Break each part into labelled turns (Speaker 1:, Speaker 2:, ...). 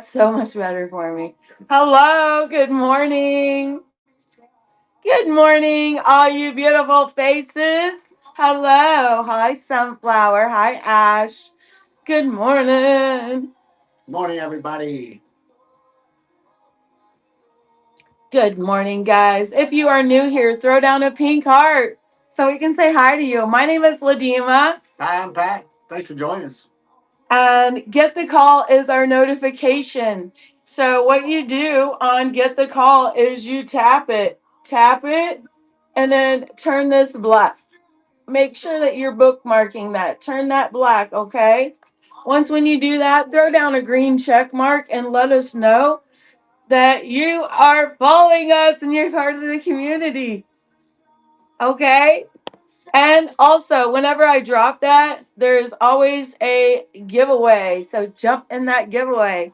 Speaker 1: So much better for me. Hello, good morning. Good morning, all you beautiful faces. Hello. Hi, Sunflower. Hi, Ash. Good morning.
Speaker 2: Morning, everybody.
Speaker 1: Good morning, guys. If you are new here, throw down a pink heart so we can say hi to you. My name is Ladima,
Speaker 2: Hi, I'm Pat. Thanks for joining us.
Speaker 1: and Get the Call is our notification. So, what you do on Get the Call is you tap it, and then turn this black. Make sure that you're bookmarking that. Turn that black, okay? Once when you do that, throw down a green check mark and let us know that you are following us and you're part of the community, okay? And also, whenever I drop that, there's always a giveaway. So jump in that giveaway.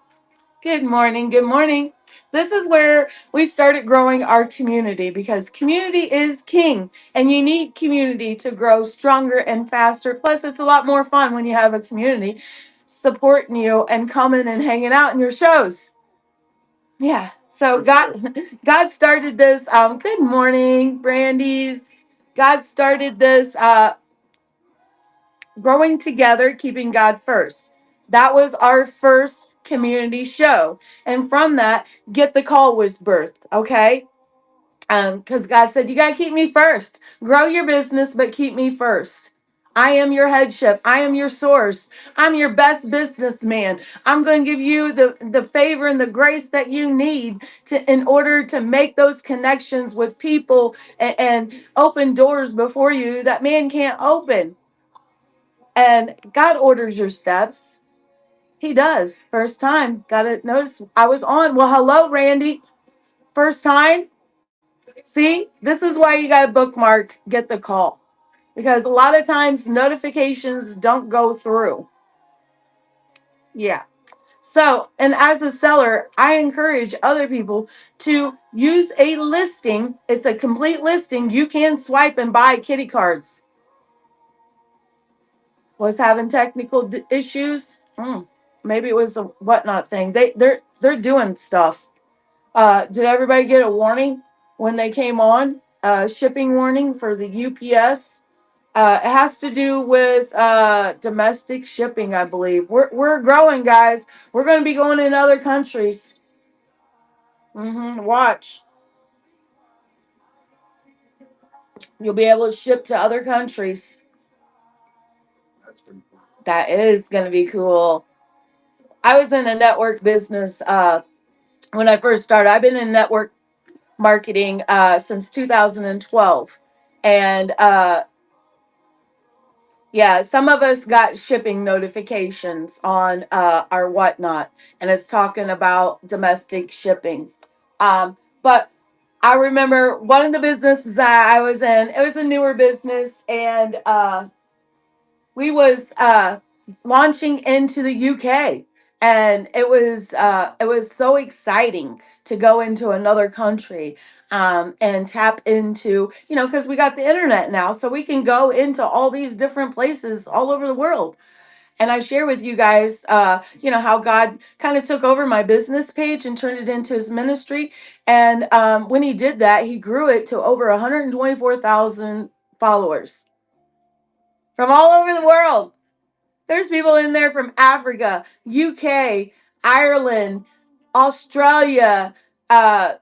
Speaker 1: Good morning. Good morning. This is where we started growing our community because community is king and you need community to grow stronger and faster. Plus, it's a lot more fun when you have a community supporting you and coming and hanging out in your shows. Yeah. So
Speaker 2: For sure.
Speaker 1: God started this. Good morning, Brandies. God started this growing together, keeping God first. That was our first community show. And from that, Get the Call was birthed, okay? Because God said, you got to keep me first. Grow your business, but keep me first. I am your headship. I am your source. I'm your best businessman. I'm going to give you the favor and the grace that you need in order to make those connections with people and open doors before you that man can't open. And God orders your steps. He does. First time. Got to notice I was on. Well, hello, Randy. First time. See, this is why you got to bookmark, get the call. Because a lot of times notifications don't go through. Yeah. So, and as a seller, I encourage other people to use a listing. It's a complete listing. You can swipe and buy kitty cards. Was having technical issues. Maybe it was a whatnot thing. They're doing stuff. Did everybody get a warning when they came on? Shipping warning for the UPS. It has to do with domestic shipping, I believe. We're growing, guys. We're going to be going in other countries. Watch. You'll be able to ship to other countries.
Speaker 2: That's pretty cool.
Speaker 1: That is going to be cool. I was in a network business when I first started. I've been in network marketing since 2012. And yeah, some of us got shipping notifications on our whatnot, and it's talking about domestic shipping. But I remember one of the businesses I was in, it was a newer business, and we was launching into the UK, and it was so exciting to go into another country and tap into, because we got the internet now, so we can go into all these different places all over the world. And I share with you guys, how God kind of took over my business page and turned it into his ministry. And when he did that, he grew it to over 124,000 followers from all over the world. There's people in there from Africa, UK, Ireland, Australia, uh,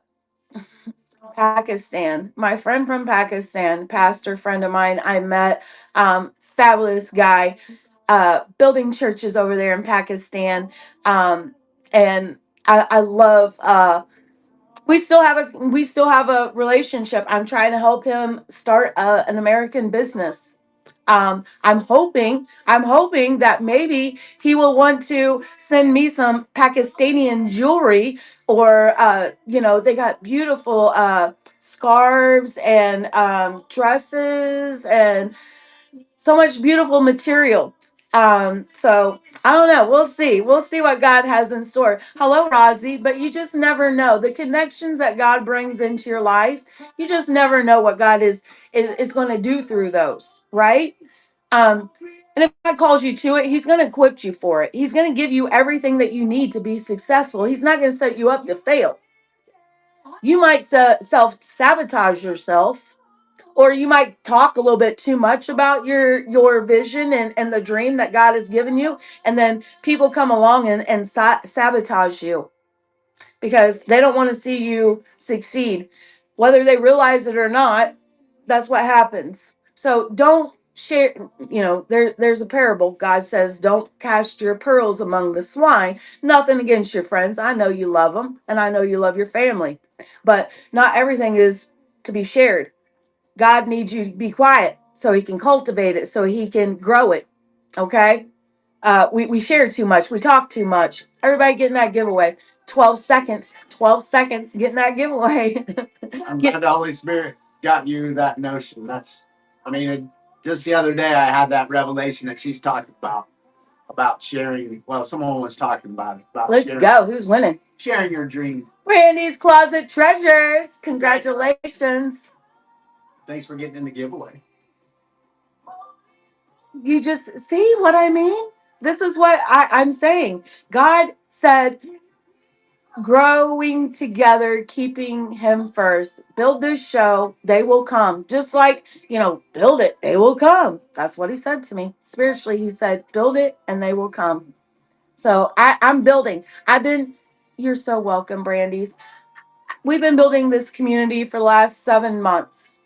Speaker 1: Pakistan. My friend from Pakistan, pastor friend of mine, I met, fabulous guy, building churches over there in Pakistan. And I love. We still have a relationship. I'm trying to help him start an American business. I'm hoping that maybe he will want to send me some Pakistani jewelry, or they got beautiful scarves and dresses and so much beautiful material. So I don't know. We'll see. We'll see what God has in store. Hello, Rozzy. But you just never know the connections that God brings into your life. You just never know what God is going to do through those, right? Um, And if God calls you to it, He's going to equip you for it. He's going to give you everything that you need to be successful. He's not going to set you up to fail. You might self sabotage yourself, or you might talk a little bit too much about your vision and the dream that God has given you. And then people come along and sabotage you because they don't want to see you succeed. Whether they realize it or not, that's what happens. So don't share, there's a parable. God says, don't cast your pearls among the swine. Nothing against your friends. I know you love them and I know you love your family, but not everything is to be shared. God needs you to be quiet so He can cultivate it, so He can grow it. Okay? We share too much. We talk too much. Everybody getting that giveaway. 12 seconds. 12 seconds getting that giveaway.
Speaker 2: I'm glad the Holy Spirit got you that notion. I mean, just the other day I had that revelation that she's talking about sharing. Well, someone was talking about it.
Speaker 1: Let's
Speaker 2: sharing,
Speaker 1: go. Who's winning?
Speaker 2: Sharing your dream.
Speaker 1: Randy's Closet Treasures. Congratulations.
Speaker 2: Thanks for getting in the giveaway.
Speaker 1: You just see what I mean? This is what I'm saying. God said, growing together, keeping Him first. Build this show, they will come. Just like, build it, they will come. That's what He said to me. Spiritually, He said, build it and they will come. So I'm building. You're so welcome, Brandy's. We've been building this community for the last 7 months.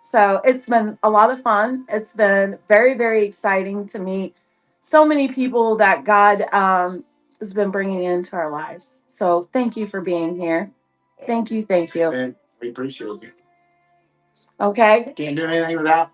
Speaker 1: So it's been a lot of fun. It's been very, very exciting to meet so many people that God has been bringing into our lives. So thank you for being here. Thank you. Thank you.
Speaker 2: And we appreciate you.
Speaker 1: Okay.
Speaker 2: Can't do anything without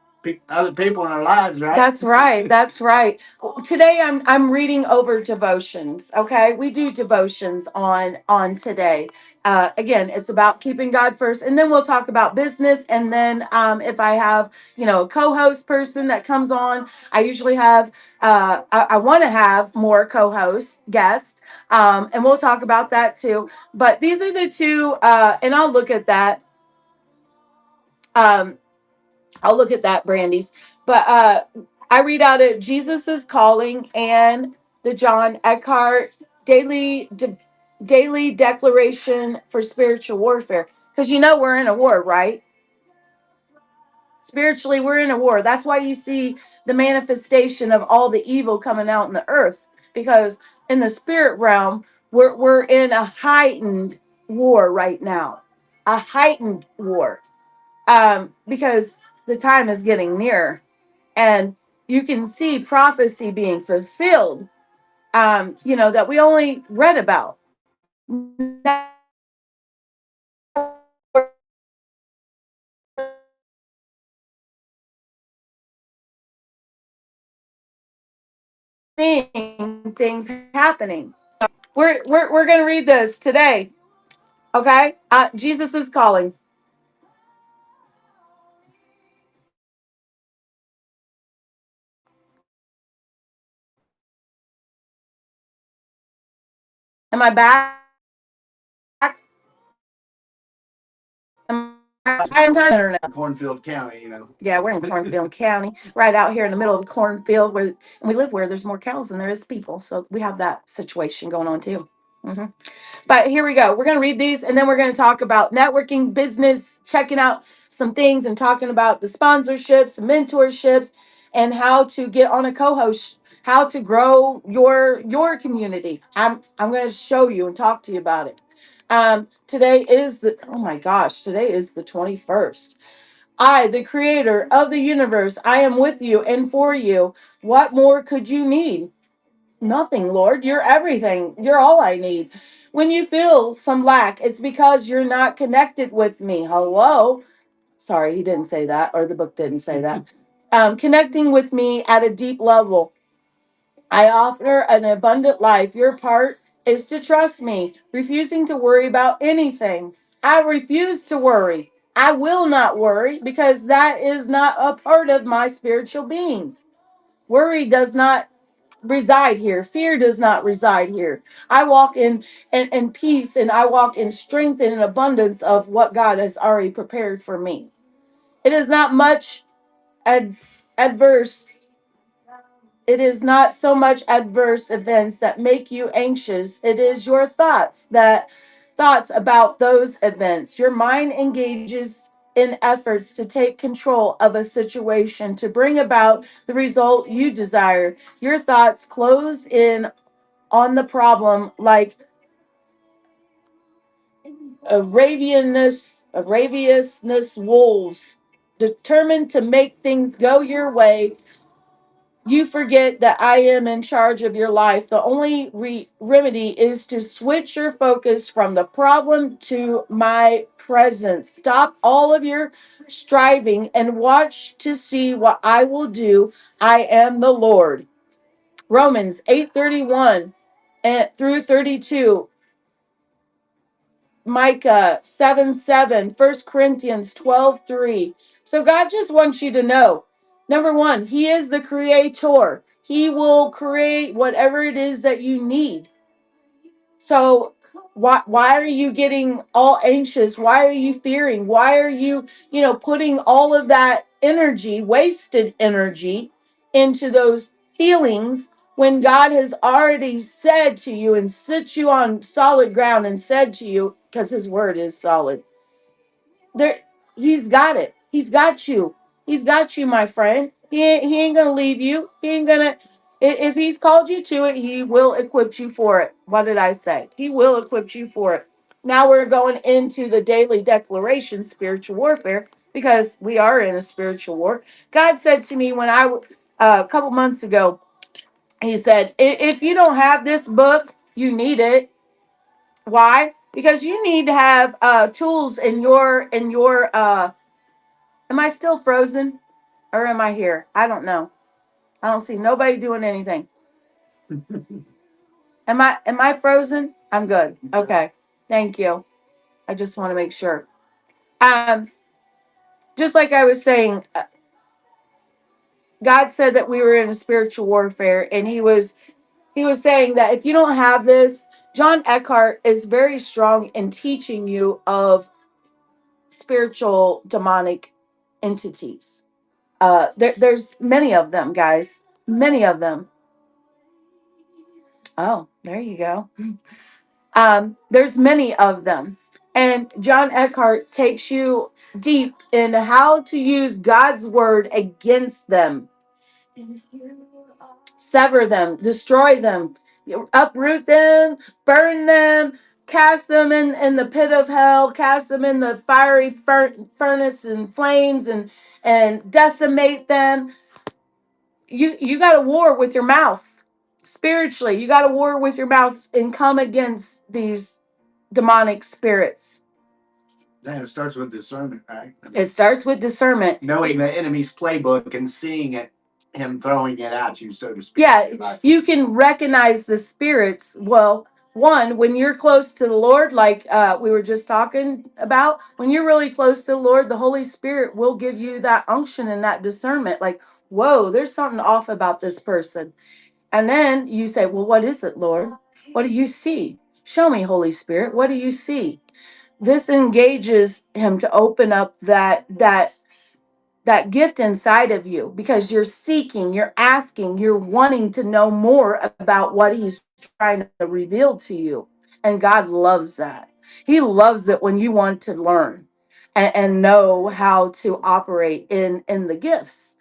Speaker 2: other people in our lives, right?
Speaker 1: That's right. That's right. Today I'm reading over devotions. Okay, we do devotions on today. Again, it's about keeping God first, and then we'll talk about business. And then if I have a co-host person that comes on, I usually have I want to have more co-host guests, and we'll talk about that too. But these are the two, and I'll look at that. Um, I'll look at that, Brandy's. But I read out of Jesus' Calling and the John Eckhart Daily Declaration for Spiritual Warfare. Because we're in a war, right? Spiritually, we're in a war. That's why you see the manifestation of all the evil coming out in the earth. Because in the spirit realm, we're in a heightened war right now. A heightened war. Because the time is getting near, and you can see prophecy being fulfilled, that we only read about. Now seeing things happening. We're gonna read this today. Okay, Jesus is calling. Am I back? I am tired internet.
Speaker 2: Cornfield County,
Speaker 1: Yeah, we're in Cornfield County, right out here in the middle of the cornfield, and we live where there's more cows than there is people. So we have that situation going on too. hmm But here we go. We're going to read these, and then we're going to talk about networking, business, checking out some things, and talking about the sponsorships, mentorships, and how to get on a co-host, how to grow your community. I'm going to show you and talk to you about it. Today is oh my gosh, today is the 21st. I, the creator of the universe, I am with you and for you. What more could you need? Nothing, Lord. You're everything. You're all I need. When you feel some lack, it's because you're not connected with me. Hello. Sorry, he didn't say that, or the book didn't say that. Connecting with me at a deep level. I offer an abundant life. Your part is to trust me, refusing to worry about anything. I refuse to worry. I will not worry because that is not a part of my spiritual being. Worry does not reside here. Fear does not reside here. I walk in peace, and I walk in strength and in abundance of what God has already prepared for me. It is not much ad, adverse. It is not so much adverse events that make you anxious. It is your thoughts about those events. Your mind engages in efforts to take control of a situation to bring about the result you desire. Your thoughts close in on the problem like raviousness wolves, determined to make things go your way. You forget that I am in charge of your life. The only remedy is to switch your focus from the problem to my presence. Stop all of your striving and watch to see what I will do. I am the Lord. Romans 8:31 and through 32. Micah 7:7, 1 Corinthians 12:3. So God just wants you to know, number one, He is the creator. He will create whatever it is that you need. So why are you getting all anxious? Why are you fearing? Why are you, putting all of that energy, wasted energy, into those feelings when God has already said to you and set you on solid ground and said to you, because his word is solid, there, he's got it. He's got you. He's got you, my friend. He ain't gonna leave you. He ain't gonna. If he's called you to it, he will equip you for it. What did I say? He will equip you for it. Now we're going into the daily declaration, spiritual warfare, because we are in a spiritual war. God said to me when a couple months ago, He said, If you don't have this book, you need it." Why? Because you need to have tools in your. Am I still frozen, or am I here? I don't know. I don't see nobody doing anything. Am I frozen? I'm good. Okay. Thank you. I just want to make sure. Um, just like I was saying, God said that we were in a spiritual warfare, and He was saying that if you don't have this, John Eckhart is very strong in teaching you of spiritual demonic entities. There's many of them, guys. Many of them. Oh, there you go. There's many of them. And John Eckhart takes you deep in how to use God's word against them, sever them, destroy them, uproot them, burn them, cast them in the pit of hell, cast them in the fiery furnace and flames, and decimate them. You got a war with your mouth. Spiritually, you got a war with your mouth and come against these demonic spirits.
Speaker 2: Yeah, it starts with discernment, right?
Speaker 1: It starts with discernment.
Speaker 2: Knowing the enemy's playbook and seeing it, him throwing it at you, so to speak.
Speaker 1: Yeah, you can recognize the spirits. Well, one, when you're close to the Lord, like we were just talking about, when you're really close to the Lord, the Holy Spirit will give you that unction and that discernment. Like, whoa, there's something off about this person. And then you say, well, what is it, Lord? What do you see? Show me, Holy Spirit. What do you see? This engages him to open up that gift inside of you, because you're seeking, you're asking, you're wanting to know more about what he's trying to reveal to you. And God loves that. He loves it when you want to learn and know how to operate in the gifts.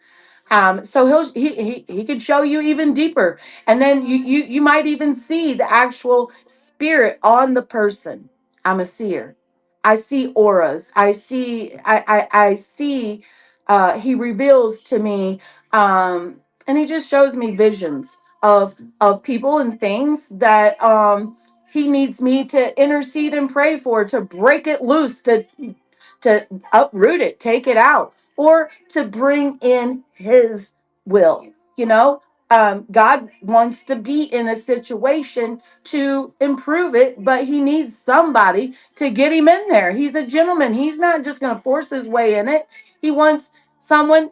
Speaker 1: So he could show you even deeper, and then you might even see the actual spirit on the person. I'm a seer. I see auras. I see. He reveals to me, and he just shows me visions of people and things that he needs me to intercede and pray for, to break it loose, to uproot it, take it out, or to bring in his will. God wants to be in a situation to improve it, but he needs somebody to get him in there. He's a gentleman. He's not just going to force his way in it. He wants someone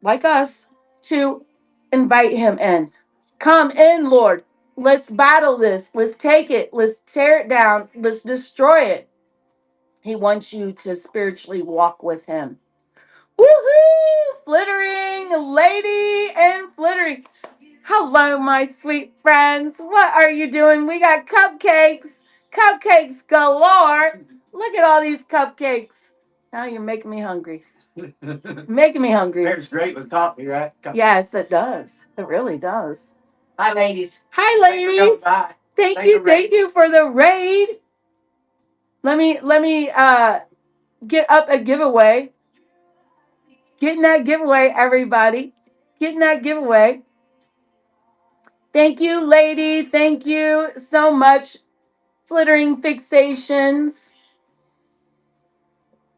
Speaker 1: like us to invite him in. Come in, Lord. Let's battle this. Let's take it. Let's tear it down. Let's destroy it. He wants you to spiritually walk with him. Woohoo! Flittering lady and flittering. Hello, my sweet friends. What are you doing? We got cupcakes, cupcakes galore. Look at all these cupcakes. Now you're making me hungry. Making me hungry.
Speaker 2: Tastes great with coffee, right?
Speaker 1: Yes, it does. It really does.
Speaker 2: Hi, ladies.
Speaker 1: Hi,
Speaker 2: Thanks for coming
Speaker 1: ladies.
Speaker 2: by.
Speaker 1: Thank you for the raid. Let me get up a giveaway. Getting that giveaway, everybody. Getting that giveaway. Thank you, lady. Thank you so much. Flittering fixations.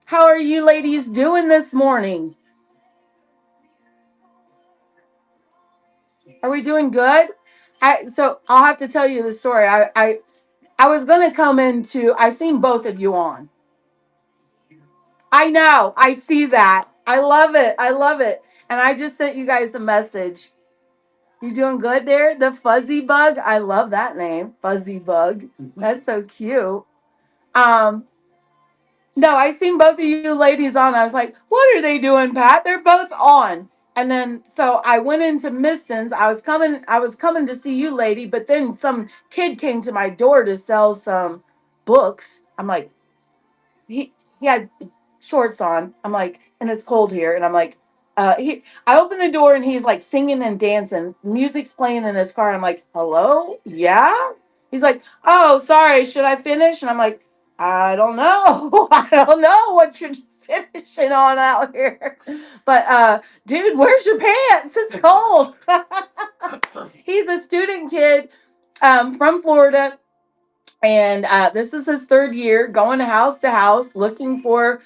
Speaker 1: How are you ladies doing this morning? Are we doing good? So I'll have to tell you the story. I was gonna come into. I seen both of you on. I know. I see that. I love it. I love it. And I just sent you guys a message. You doing good there? The Fuzzy Bug. I love that name. Fuzzy Bug. That's so cute. Um, no, I seen both of you ladies on. I was like, what are they doing, Pat? They're both on. And then so I went into Miston's. I was coming to see you, lady, but then some kid came to my door to sell some books. I'm like, he had shorts on. I'm like, and it's cold here. And I'm like, I open the door and he's like singing and dancing. Music's playing in his car. And I'm like, hello? Yeah? He's like, oh, sorry. Should I finish? And I'm like, I don't know. I don't know what you're finishing on out here. But dude, where's your pants? It's cold. He's a student kid from Florida, and this is his third year going to house looking for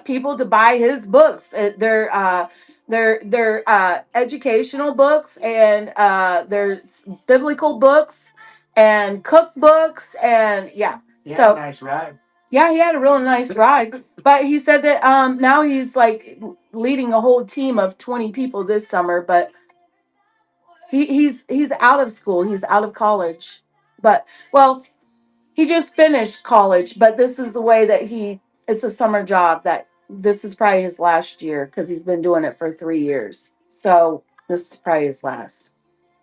Speaker 1: people to buy his books. They're educational books, and there's biblical books and cookbooks, and yeah.
Speaker 2: Yeah,
Speaker 1: So
Speaker 2: nice ride.
Speaker 1: yeah, he had a really nice ride. But he said that now he's like leading a whole team of 20 people this summer. But he's out of school. He's out of college. But well, he just finished college, but this is the way that it's a summer job that this is probably his last year because he's been doing it for 3 years. So this is probably his last.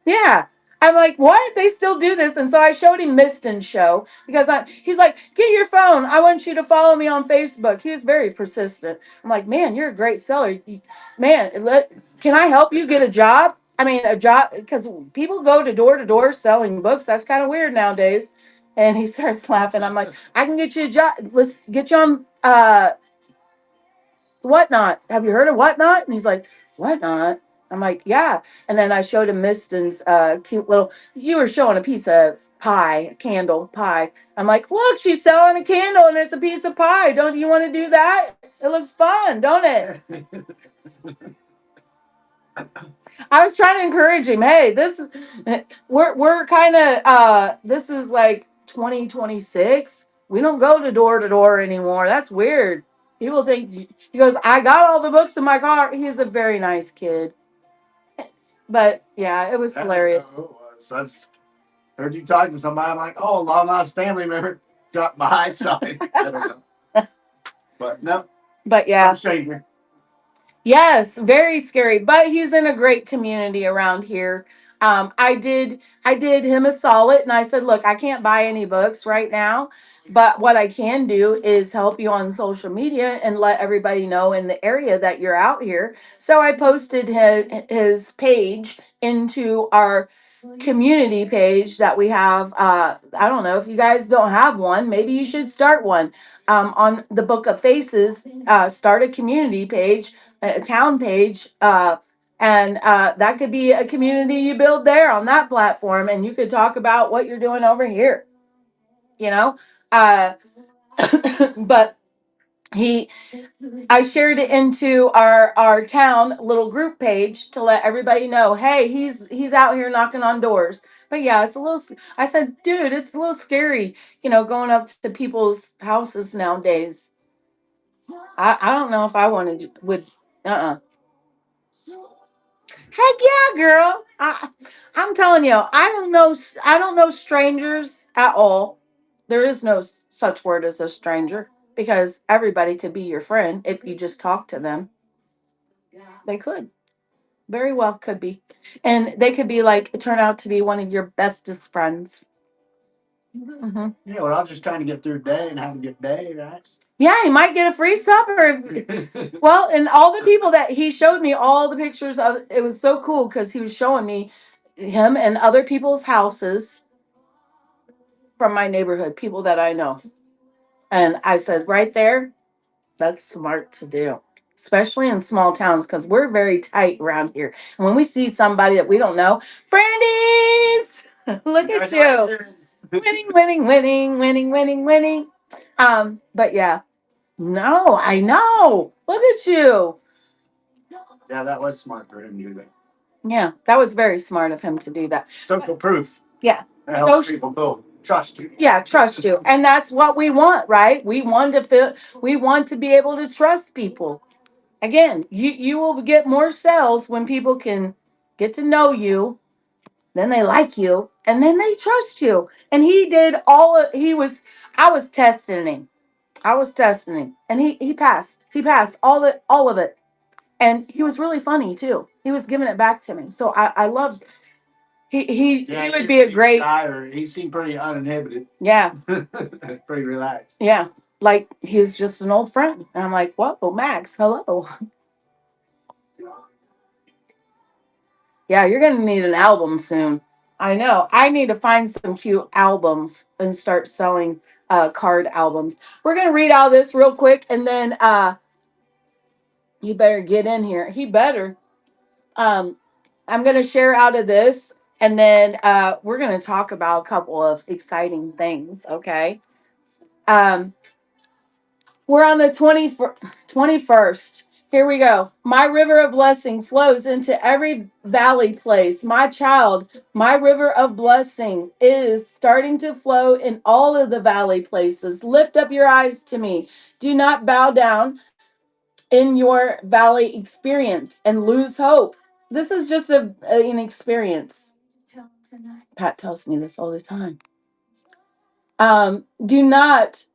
Speaker 1: Yeah. I'm like, what? They still do this. And so I showed him Miston's show because he's like, get your phone. I want you to follow me on Facebook. He was very persistent. I'm like, man, you're a great seller. Man, can I help you get a job? I mean, a job, because people go to door selling books. That's kind of weird nowadays. And he starts laughing. I'm like, I can get you a job. Let's get you on Whatnot. Have you heard of Whatnot? And he's like, Whatnot? I'm like, yeah. And then I showed him Miston's cute little, you were showing a piece of pie, a candle pie. I'm like, look, she's selling a candle and it's a piece of pie. Don't you want to do that? It looks fun, don't it? I was trying to encourage him. Hey, we're kind of this is like 2026. We don't go to door anymore. That's weird. People think he goes, I got all the books in my car. He's a very nice kid. But yeah, it was
Speaker 2: I didn't know
Speaker 1: hilarious.
Speaker 2: who it was. I just heard you talking to somebody. I'm like, oh, a long lost family member dropped by. So I don't know. But no,
Speaker 1: But yeah.
Speaker 2: some stranger.
Speaker 1: Yes, very scary, but he's in a great community around here. I did him a solid, and I said, "Look, I can't buy any books right now, but what I can do is help you on social media and let everybody know in the area that you're out here." So I posted his page into our community page that we have. I don't know if you guys don't have one, maybe you should start one. On the Book of Faces, start a community page, a town page, and that could be a community you build there on that platform, and you could talk about what you're doing over here. You know, uh, but he I shared it into our town little group page to let everybody know, hey, he's out here knocking on doors. But yeah, it's a little. I said, dude, it's a little scary, going up to people's houses nowadays. I don't know if I wanted would. Heck yeah, girl. I'm telling you, I don't know strangers at all. There is no such word as a stranger because everybody could be your friend if you just talk to them. They could. Very well could be. And they could be like, turn out to be one of your bestest friends.
Speaker 2: Yeah, we're all just trying to get through the day and have a good day, right?
Speaker 1: Yeah, you might get a free supper. Well, and all the people that he showed me, all the pictures of it was so cool because he was showing me him and other people's houses from my neighborhood, people that I know. And I said, right there, that's smart to do, especially in small towns because we're very tight around here. And when we see somebody that we don't know, Brandy's, look at you. Winning, winning, winning, winning, winning, winning. But yeah, no, I know. Look at you.
Speaker 2: Yeah, that was smart for him to do that.
Speaker 1: Yeah, that was very smart of him to do that.
Speaker 2: Social proof.
Speaker 1: Yeah.
Speaker 2: It helps people feel trust you.
Speaker 1: Yeah, trust you. And that's what we want, right? We want to be able to trust people. Again, you will get more sales when people can get to know you, then they like you, and then they trust you. And he did all of he was I was testing him. I was testing him. And he passed. He passed all of it. And he was really funny too. He was giving it back to me. So I loved
Speaker 2: Yeah,
Speaker 1: he would be a great
Speaker 2: shy, or he seemed pretty uninhibited.
Speaker 1: yeah.
Speaker 2: Pretty relaxed.
Speaker 1: Yeah. Like he's just an old friend. And I'm like, whoa, Max, hello. Yeah, you're gonna need an album soon. I know. I need to find some cute albums and start selling card albums. We're gonna read all this real quick and then you better get in here. He better. Um I'm gonna share out of this and then we're gonna talk about a couple of exciting things, okay? Um We're on the 21st. Here we go. My river of blessing flows into every valley place. My child, my river of blessing is starting to flow in all of the valley places. Lift up your eyes to me. Do not bow down in your valley experience and lose hope. This is just an experience. Pat tells me this all the time. Do not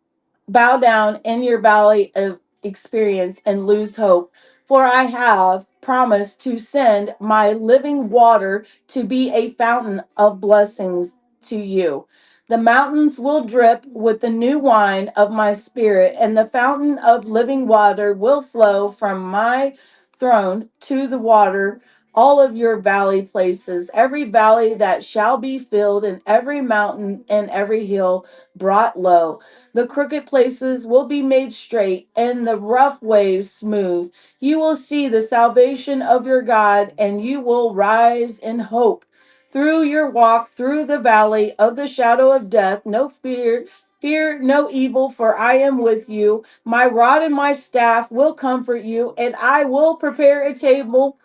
Speaker 1: bow down in your valley of experience and lose hope. For I have promised to send my living water to be a fountain of blessings to you. The mountains will drip with the new wine of my spirit, and the fountain of living water will flow from my throne to the water. All of your valley places, every valley that shall be filled, and every mountain and every hill brought low. The crooked places will be made straight, and the rough ways smooth. You will see the salvation of your God, and you will rise in hope. Through your walk through the valley of the shadow of death, no fear, fear no evil, for I am with you. My rod and my staff will comfort you, and I will prepare a table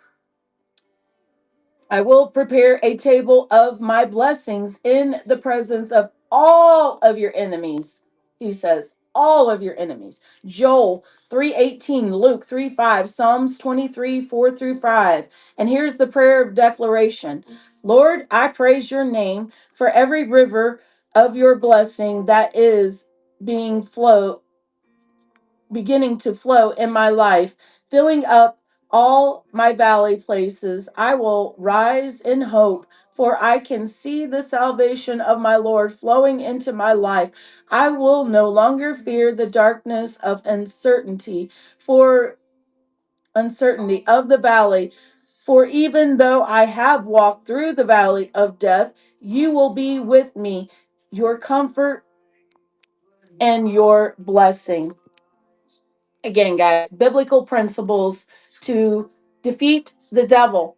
Speaker 1: of my blessings in the presence of all of your enemies. He says, all of your enemies. Joel 3:18, Luke 3:5, Psalms 23, 4 through 5. And here's the prayer of declaration. Lord, I praise your name for every river of your blessing that is being flow beginning to flow in my life, filling up all my valley places. I will rise in hope, for I can see the salvation of my Lord flowing into my life. I will no longer fear the darkness of uncertainty of the valley. For even though I have walked through the valley of death, you will be with me, your comfort and your blessing. Again, guys, biblical principles to defeat the devil.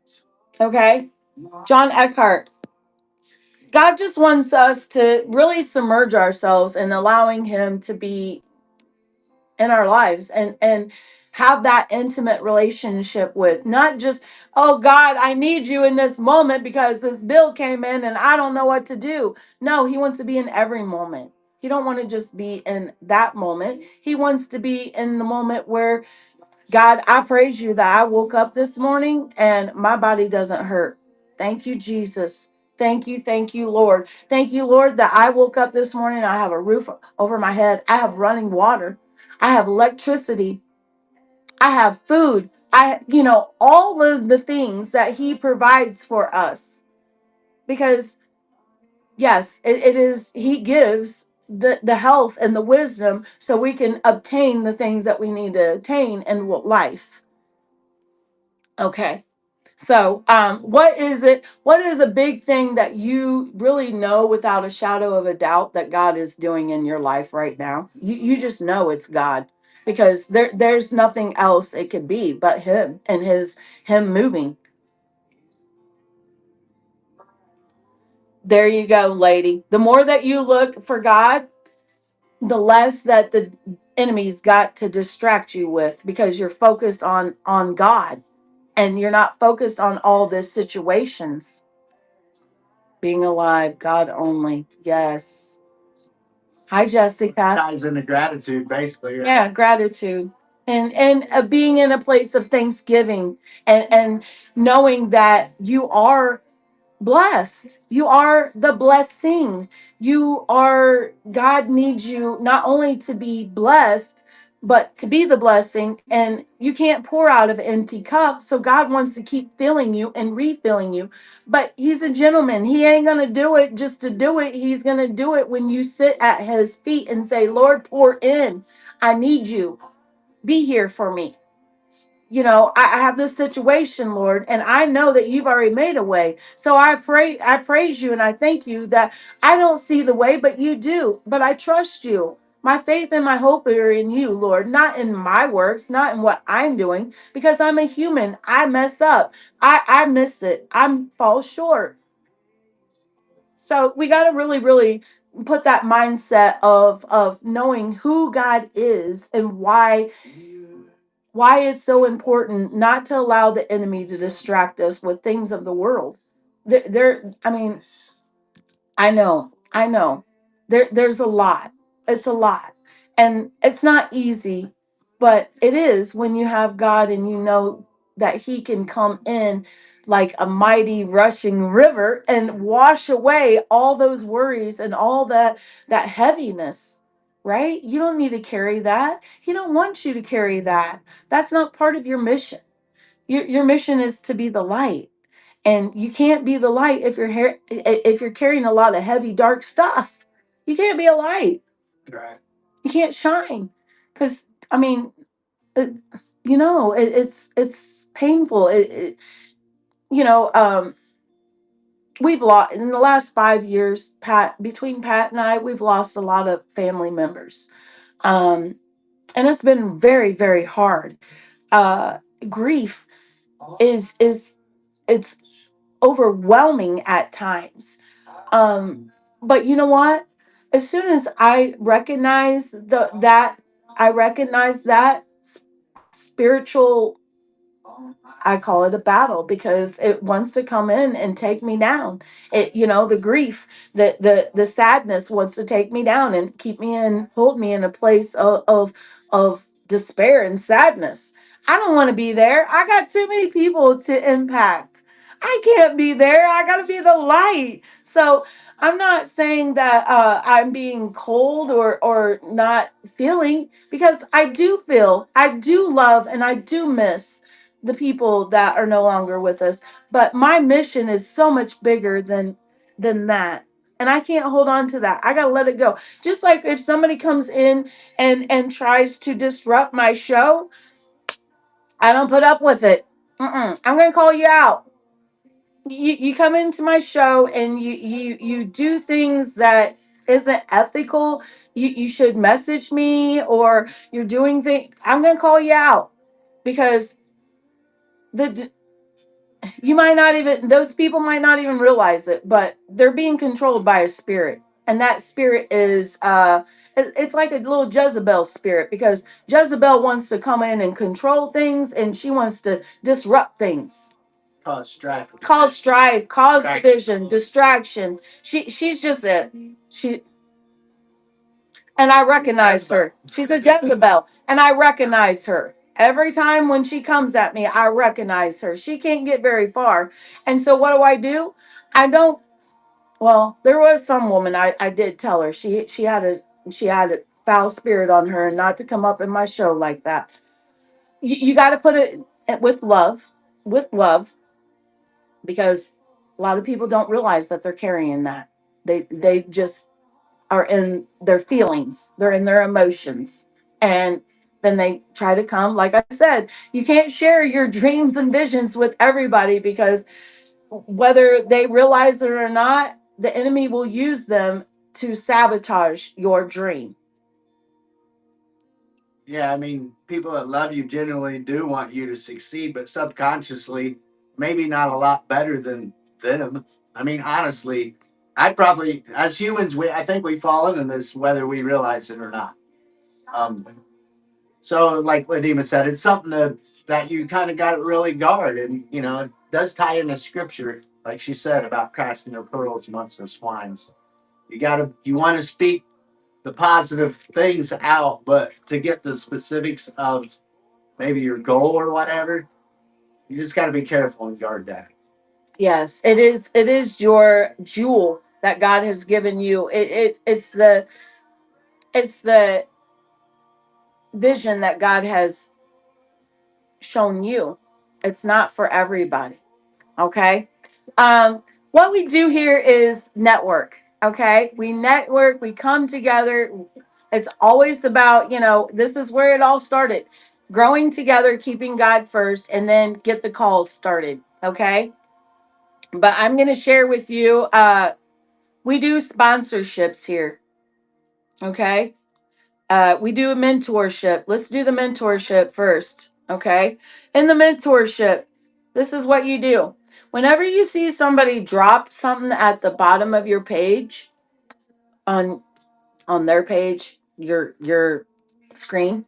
Speaker 1: Okay? John Eckhart. God just wants us to really submerge ourselves in allowing him to be in our lives and have that intimate relationship with not just, oh God, I need you in this moment because this bill came in and I don't know what to do. No, he wants to be in every moment. He don't want to just be in that moment. He wants to be in the moment where, God, I praise you that I woke up this morning and my body doesn't hurt. Thank you, Jesus. Thank you, Lord. Thank you, Lord, that I woke up this morning. I have a roof over my head. I have running water. I have electricity. I have food. all of the things that he provides for us. Because yes, it is, he gives the health and the wisdom so we can obtain the things that we need to attain in life. Okay. So, what is it? What is a big thing that you really know without a shadow of a doubt that God is doing in your life right now? You just know it's God, because there's nothing else it could be but Him and Him moving. There you go, lady. The more that you look for God, the less that the enemy's got to distract you with, because you're focused on God, and you're not focused on all the situations. Being alive, God only. Yes. Hi, Jessica.
Speaker 2: Ties into gratitude, basically. Right?
Speaker 1: Yeah, gratitude. And being in a place of thanksgiving, and knowing that you are blessed. You are the blessing. You are, God needs you not only to be blessed, but to be the blessing. And you can't pour out of an empty cup. So God wants to keep filling you and refilling you. But He's a gentleman. He ain't going to do it just to do it. He's going to do it when you sit at His feet and say, Lord, pour in. I need you. Be here for me. I have this situation, Lord, and I know that you've already made a way. So I praise you, and I thank you that I don't see the way, but you do. But I trust you. My faith and my hope are in you, Lord, not in my works, not in what I'm doing, because I'm a human. I mess up. I miss it. I fall short. So we got to really, really put that mindset of knowing who God is, and why it's so important not to allow the enemy to distract us with things of the world. I mean, I know. There's a lot. It's a lot. And it's not easy, but it is when you have God and you know that He can come in like a mighty rushing river and wash away all those worries and all that heaviness. Right? You don't need to carry that. He don't want you to carry that. That's not part of your mission. Your mission is to be the light, and you can't be the light if you're carrying a lot of heavy dark stuff. You can't be a light.
Speaker 2: Right.
Speaker 1: You can't shine, because I mean, it, it's painful. You know um we've lost in the last 5 years, Pat, between Pat and I, we've lost a lot of family members. um and it's been very, very hard. Grief is it's overwhelming at times. But you know what? As soon as I recognize that spiritual, I call it a battle, because it wants to come in and take me down. The grief, the sadness wants to take me down and hold me in a place of despair and sadness. I don't want to be there. I got too many people to impact. I can't be there. I got to be the light. So I'm not saying that I'm being cold or not feeling, because I do feel, I do love, and I do miss the people that are no longer with us. But my mission is so much bigger than that, and I can't hold on to that. I gotta let it go. Just like if somebody comes in and tries to disrupt my show, I don't put up with it. I'm gonna call you out. You come into my show and you do things that isn't ethical. You should message me, or you're doing things, I'm gonna call you out, because the you might not even, those people might not even realize it, but they're being controlled by a spirit. And that spirit is it's like a little Jezebel spirit, because Jezebel wants to come in and control things, and she wants to disrupt things, cause strife, cause division, distraction. She's just a she and I recognize her. She's a Jezebel, and I recognize her. Every time when she comes at me, I recognize her. She can't get very far. And so what do? I don't, well, there was some woman I did tell her she had a foul spirit on her, and not to come up in my show like that. You got to put it with love, with love, because a lot of people don't realize that they're carrying that. They just are in their feelings, they're in their emotions, and then they try to come. Like I said, you can't share your dreams and visions with everybody, because whether they realize it or not, the enemy will use them to sabotage your dream.
Speaker 2: Yeah, I mean, people that love you generally do want you to succeed, but subconsciously, maybe not a lot better than them. I mean, honestly, I probably, as humans, I think we fall into this whether we realize it or not. Um, so, like Ladima said, it's something that you kind of got to really guard, and it does tie into scripture, like she said about casting their pearls amongst the swines. You want to speak the positive things out, but to get the specifics of maybe your goal or whatever, you just got to be careful and guard that.
Speaker 1: Yes, it is. It is your jewel that God has given you. It's the vision that God has shown you. It's not for everybody. Okay. What we do here is network. Okay. We network, we come together. It's always about, this is where it all started. Growing together, keeping God first, and then get the calls started. Okay. But I'm going to share with you, we do sponsorships here. Okay. We do a mentorship. Let's do the mentorship first. Okay. In the mentorship, this is what you do. Whenever you see somebody drop something at the bottom of your page, on their page, your screen,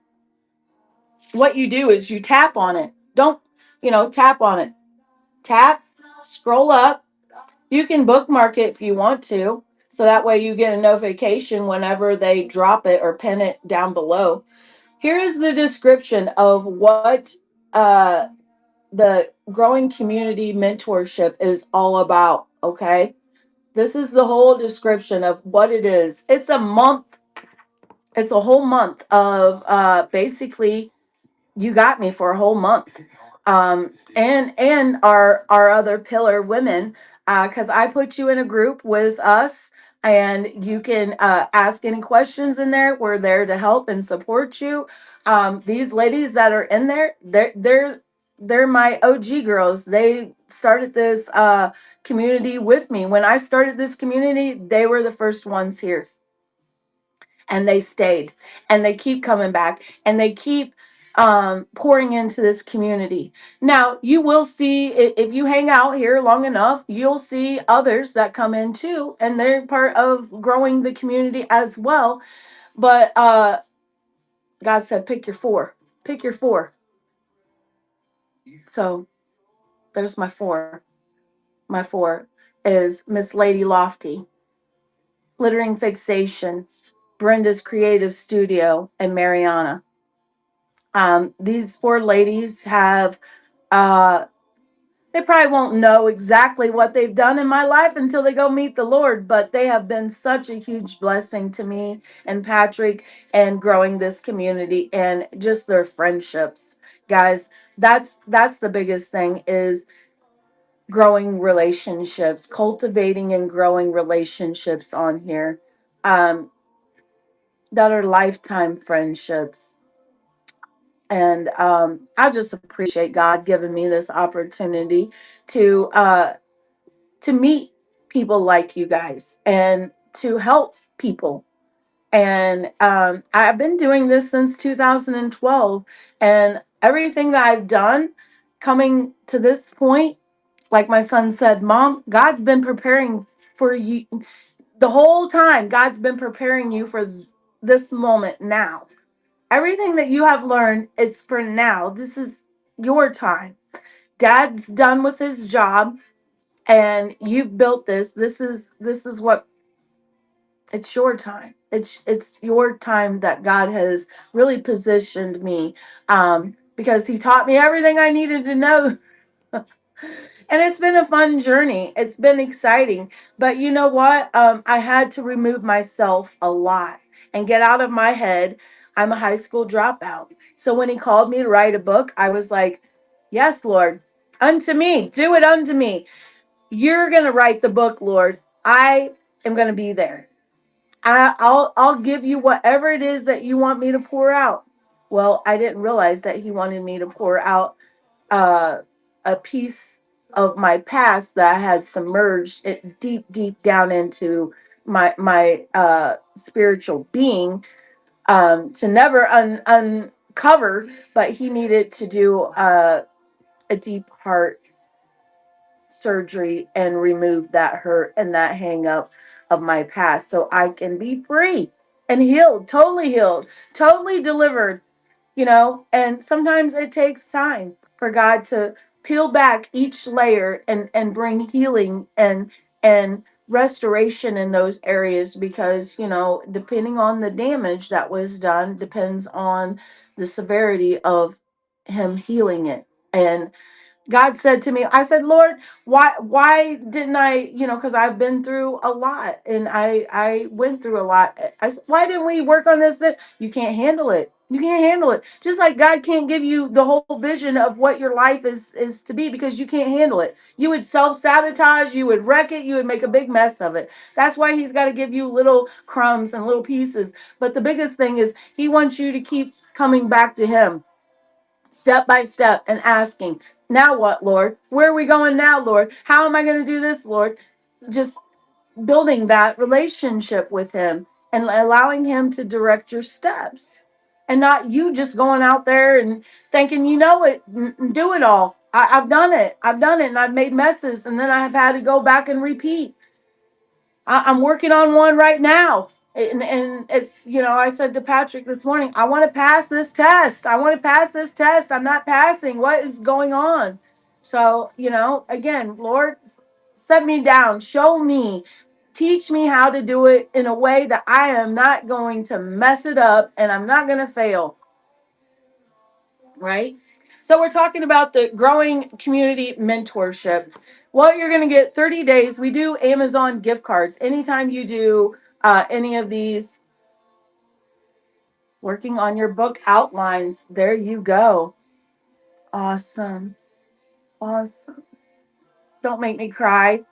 Speaker 1: what you do is you tap on it. Don't, tap on it. Tap, scroll up. You can bookmark it if you want to. So that way you get a notification whenever they drop it or pin it down below. Here is the description of what the growing community mentorship is all about. Okay. This is the whole description of what it is. It's a month. It's a whole month of basically, you got me for a whole month. And our other pillar women, because I put you in a group with us, and you can ask any questions in there. We're there to help and support you. These ladies that are in there, they're my OG girls. They started this community with me. When I started this community, they were the first ones here, and they stayed, and they keep coming back, and they keep pouring into this community. Now you will see, if you hang out here long enough, you'll see others that come in too, and they're part of growing the community as well. But God said pick your four, pick your four. So there's my four is Miss Lady Lofty, Glittering Fixation, Brenda's Creative Studio, and Mariana. These four ladies have, uh, they probably won't know exactly what they've done in my life until they go meet the Lord, but they have been such a huge blessing to me and Patrick, and growing this community, and just their friendships. Guys, that's the biggest thing, is growing relationships, cultivating and growing relationships on here, um, that are lifetime friendships. And I just appreciate God giving me this opportunity to meet people like you guys, and to help people. And I've been doing this since 2012, and everything that I've done coming to this point, like my son said, Mom, God's been preparing for you the whole time. God's been preparing you for this moment now. Everything that you have learned, it's for now. This is your time. Dad's done with his job, and you've built this. This is what, it's your time. It's your time that God has really positioned me, because he taught me everything I needed to know. And it's been a fun journey. It's been exciting. But you know what? I had to remove myself a lot and get out of my head. I'm a high school dropout. So when he called me to write a book, I was like, Yes, Lord. Unto me. Do it unto me. You're going to write the book, Lord. I am going to be there. I'll give you whatever it is that you want me to pour out. Well, I didn't realize that he wanted me to pour out uh, a piece of my past that I had submerged it deep down into my spiritual being, to never uncover. But he needed to do a deep heart surgery and remove that hurt and that hang up of my past so I can be free and healed, totally delivered, and sometimes it takes time for God to peel back each layer and bring healing and restoration in those areas, because depending on the damage that was done depends on the severity of him healing it. And God said to me, I said, Lord, why didn't I, because I've been through a lot and I went through a lot. I said, why didn't we work on this? That you can't handle it. You can't handle it. Just like God can't give you the whole vision of what your life is to be, because you can't handle it. You would self-sabotage, you would wreck it, you would make a big mess of it. That's why he's got to give you little crumbs and little pieces. But the biggest thing is he wants you to keep coming back to him step by step and asking, now what, Lord? Where are we going now, Lord? How am I going to do this, Lord? Just building that relationship with him and allowing him to direct your steps, and not you just going out there and thinking do it all. I've done it. And I've made messes, and then I've had to go back and repeat. I'm working on one right now. And it's, I said to Patrick this morning, I want to pass this test. I want to pass this test. I'm not passing. What is going on? So, again, Lord, set me down, show me, teach me how to do it in a way that I am not going to mess it up and I'm not going to fail. Right? So we're talking about the growing community mentorship. Well, you're going to get 30 days. We do Amazon gift cards. Anytime you do any of these, working on your book outlines, there you go. Awesome. Awesome. Don't make me cry.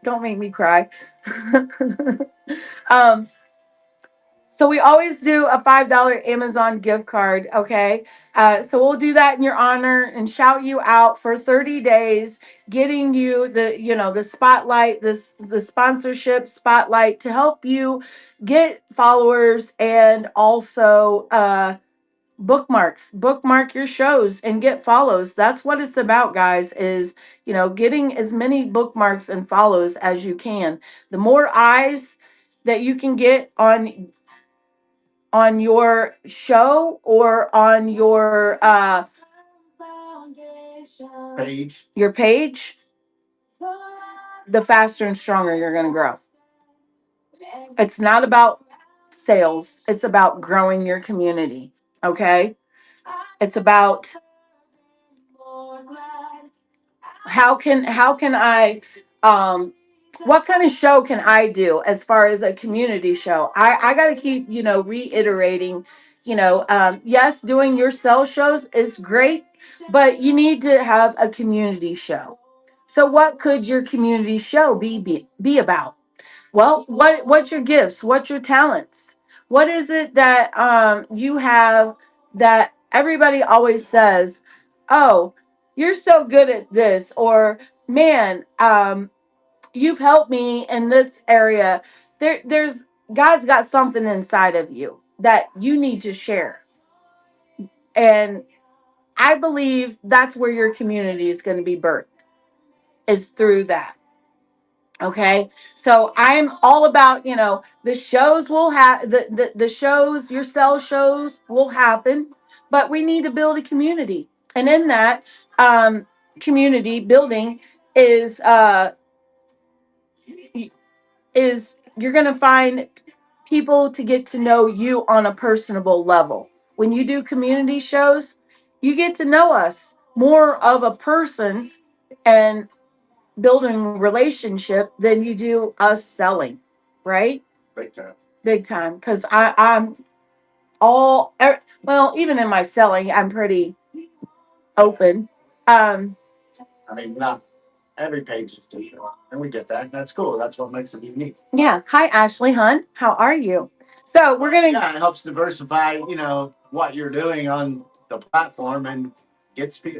Speaker 1: Don't make me cry. um, So we always do a $5 Amazon gift card. Okay. So we'll do that in your honor and shout you out for 30 days, getting you the spotlight, the sponsorship spotlight to help you get followers, and also bookmark your shows and get follows. That's what it's about, guys, is getting as many bookmarks and follows as you can. The more eyes that you can get on your show or on
Speaker 2: Page.
Speaker 1: your page, the faster and stronger you're going to grow. It's not about sales, it's about growing your community. Okay? It's about how can I what kind of show can I do as far as a community show? I got to keep, reiterating, yes, doing your sell shows is great, but you need to have a community show. So what could your community show be about? Well, what's your gifts? What's your talents? What is it that you have that everybody always says, "Oh, you're so good at this," or "Man, you've helped me in this area." There's God's got something inside of you that you need to share, and I believe that's where your community is going to be birthed, is through that. Okay. So I'm all about, the shows will have the shows, your cell shows will happen, but we need to build a community. And in that community building is you're gonna find people to get to know you on a personable level. When you do community shows, you get to know us more of a person and building relationship than you do us selling, right?
Speaker 2: Big time.
Speaker 1: Big time. Because I'm all, well, even in my selling, I'm pretty. open. Um,
Speaker 2: I mean, not every page is different, and we get that. That's cool. That's what makes it unique.
Speaker 1: yeah. Hi, Ashley Hunt. How are you? So we're gonna.
Speaker 2: Yeah, it helps diversify. What you're doing on the platform, and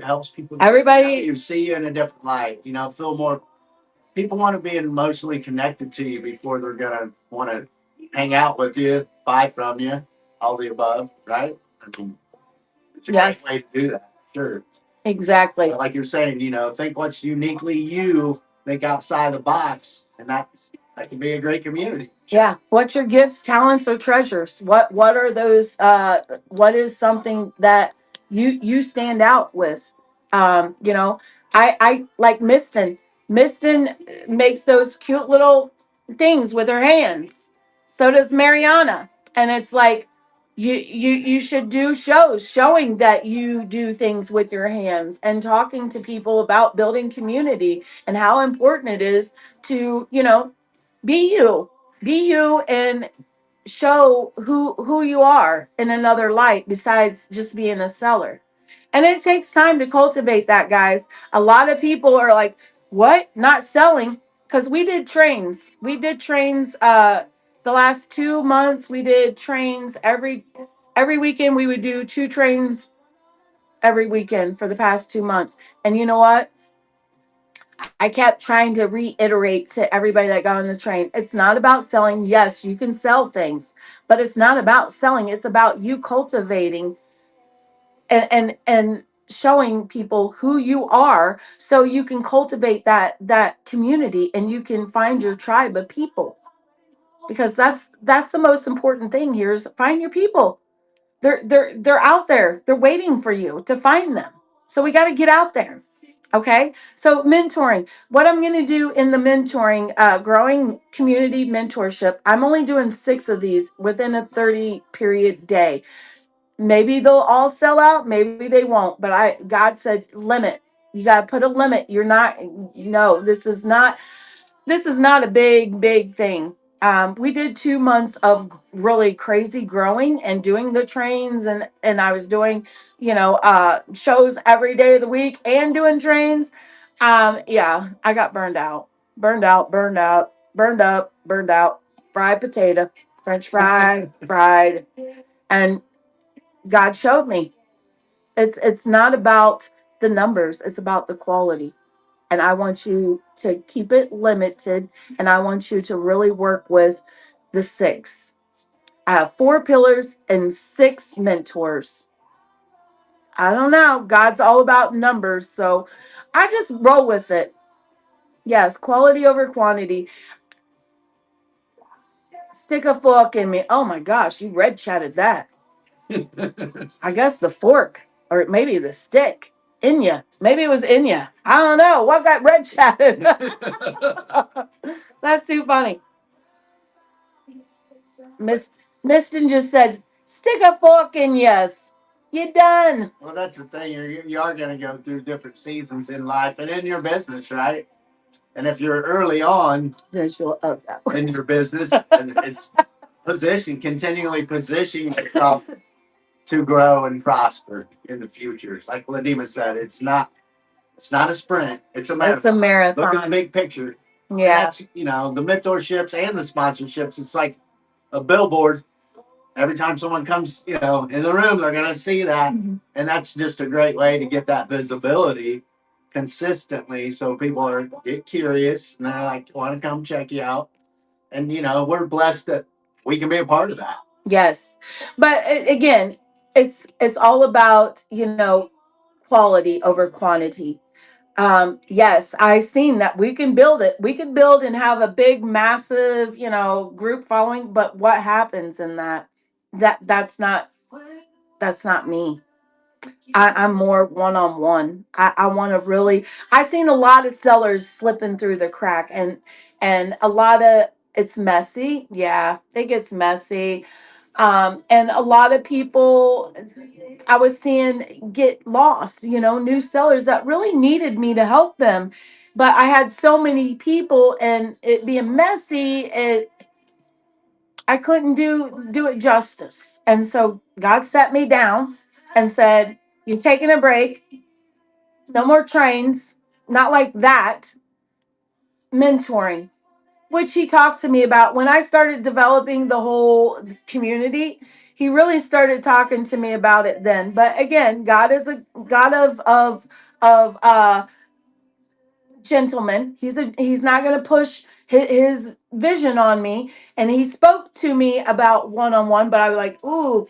Speaker 2: helps people.
Speaker 1: Everybody.
Speaker 2: You see you in a different light. Feel more. People want to be emotionally connected to you before they're gonna want to hang out with you, buy from you, all the above, right? I mean, it's a
Speaker 1: Yes.
Speaker 2: great way to do that. Sure.
Speaker 1: Exactly.
Speaker 2: But like you're saying, think what's uniquely you. Think outside the box, and that can be a great community.
Speaker 1: Yeah. What's your gifts, talents, or treasures? What are those? What is something that you stand out with? You know, I like Miston. Miston makes those cute little things with her hands. So does Mariana, and it's like you should do shows showing that you do things with your hands and talking to people about building community and how important it is to be you, be you, and show who you are in another light besides just being a seller. And it takes time to cultivate that, guys. A lot of people are like, what, not selling? Because we did trains the last 2 months. We did trains every weekend. We would do 2 trains every weekend for the past 2 months. And you know what, I kept trying to reiterate to everybody that got on the train. It's not about selling. Yes, you can sell things, but it's not about selling. It's about you cultivating and showing people who you are so you can cultivate that community and you can find your tribe of people. Because that's the most important thing here is find your people. They're out there. They're waiting for you to find them. So we got to get out there. Okay. So mentoring. What I'm going to do in the mentoring, growing community mentorship. I'm only doing 6 of these within a 30 period day. Maybe they'll all sell out. Maybe they won't. But God said limit. You got to put a limit. You're not. No, this is not a big thing. We did 2 months of really crazy growing and doing the trains, and I was doing, shows every day of the week and doing trains. Yeah, I got burned out, burned up, burned out. Fried potato, French fry, fried, and God showed me it's not about the numbers; it's about the quality, and I want you to keep it limited, and I want you to really work with the 6. I have 4 pillars and 6 mentors. I don't know. God's all about numbers, so I just roll with it. Yes, quality over quantity. Stick a fork in me. Oh my gosh, you red chatted that. I guess the fork or maybe the stick in ya. Maybe it was in ya. I don't know. What got red chatted? That's too funny. Miss Miston just said, "Stick a fork in yes. You done."
Speaker 2: Well, that's the thing. You are going to go through different seasons in life and in your business, right? And if you're early on
Speaker 1: Visual of that
Speaker 2: in
Speaker 1: was.
Speaker 2: your business, and it's continually position yourself to grow and prosper in the future. Like Ladima said, it's not a sprint; it's a
Speaker 1: It's a
Speaker 2: marathon. Look at the
Speaker 1: marathon.
Speaker 2: big picture. And
Speaker 1: Yeah.
Speaker 2: that's the mentorships and the sponsorships. It's like a billboard. Every time someone comes, in the room, they're gonna see that,
Speaker 1: Mhm.
Speaker 2: and that's just a great way to get that visibility consistently, so people get curious and they're like want to come check you out. And we're blessed that we can be a part of that.
Speaker 1: Yes. But again, it's all about, quality over quantity. Yes, I've seen that we can build it. We could build and have a big, massive, group following. But what happens in that? That's not me. I'm more one on one. I want to really. I've seen a lot of sellers slipping through the crack, and a lot of it's messy. Yeah, it gets messy. And a lot of people I was seeing get lost, new sellers that really needed me to help them. But I had so many people and it being messy, I couldn't do it justice. And so God set me down and said, "You're taking a break. No more trains, not like that. Mentoring, which he talked to me about when I started developing the whole community. He really started talking to me about it then. But again, God is a God of gentleman. He's not going to push his vision on me. And he spoke to me about one on one, but I was like, ooh,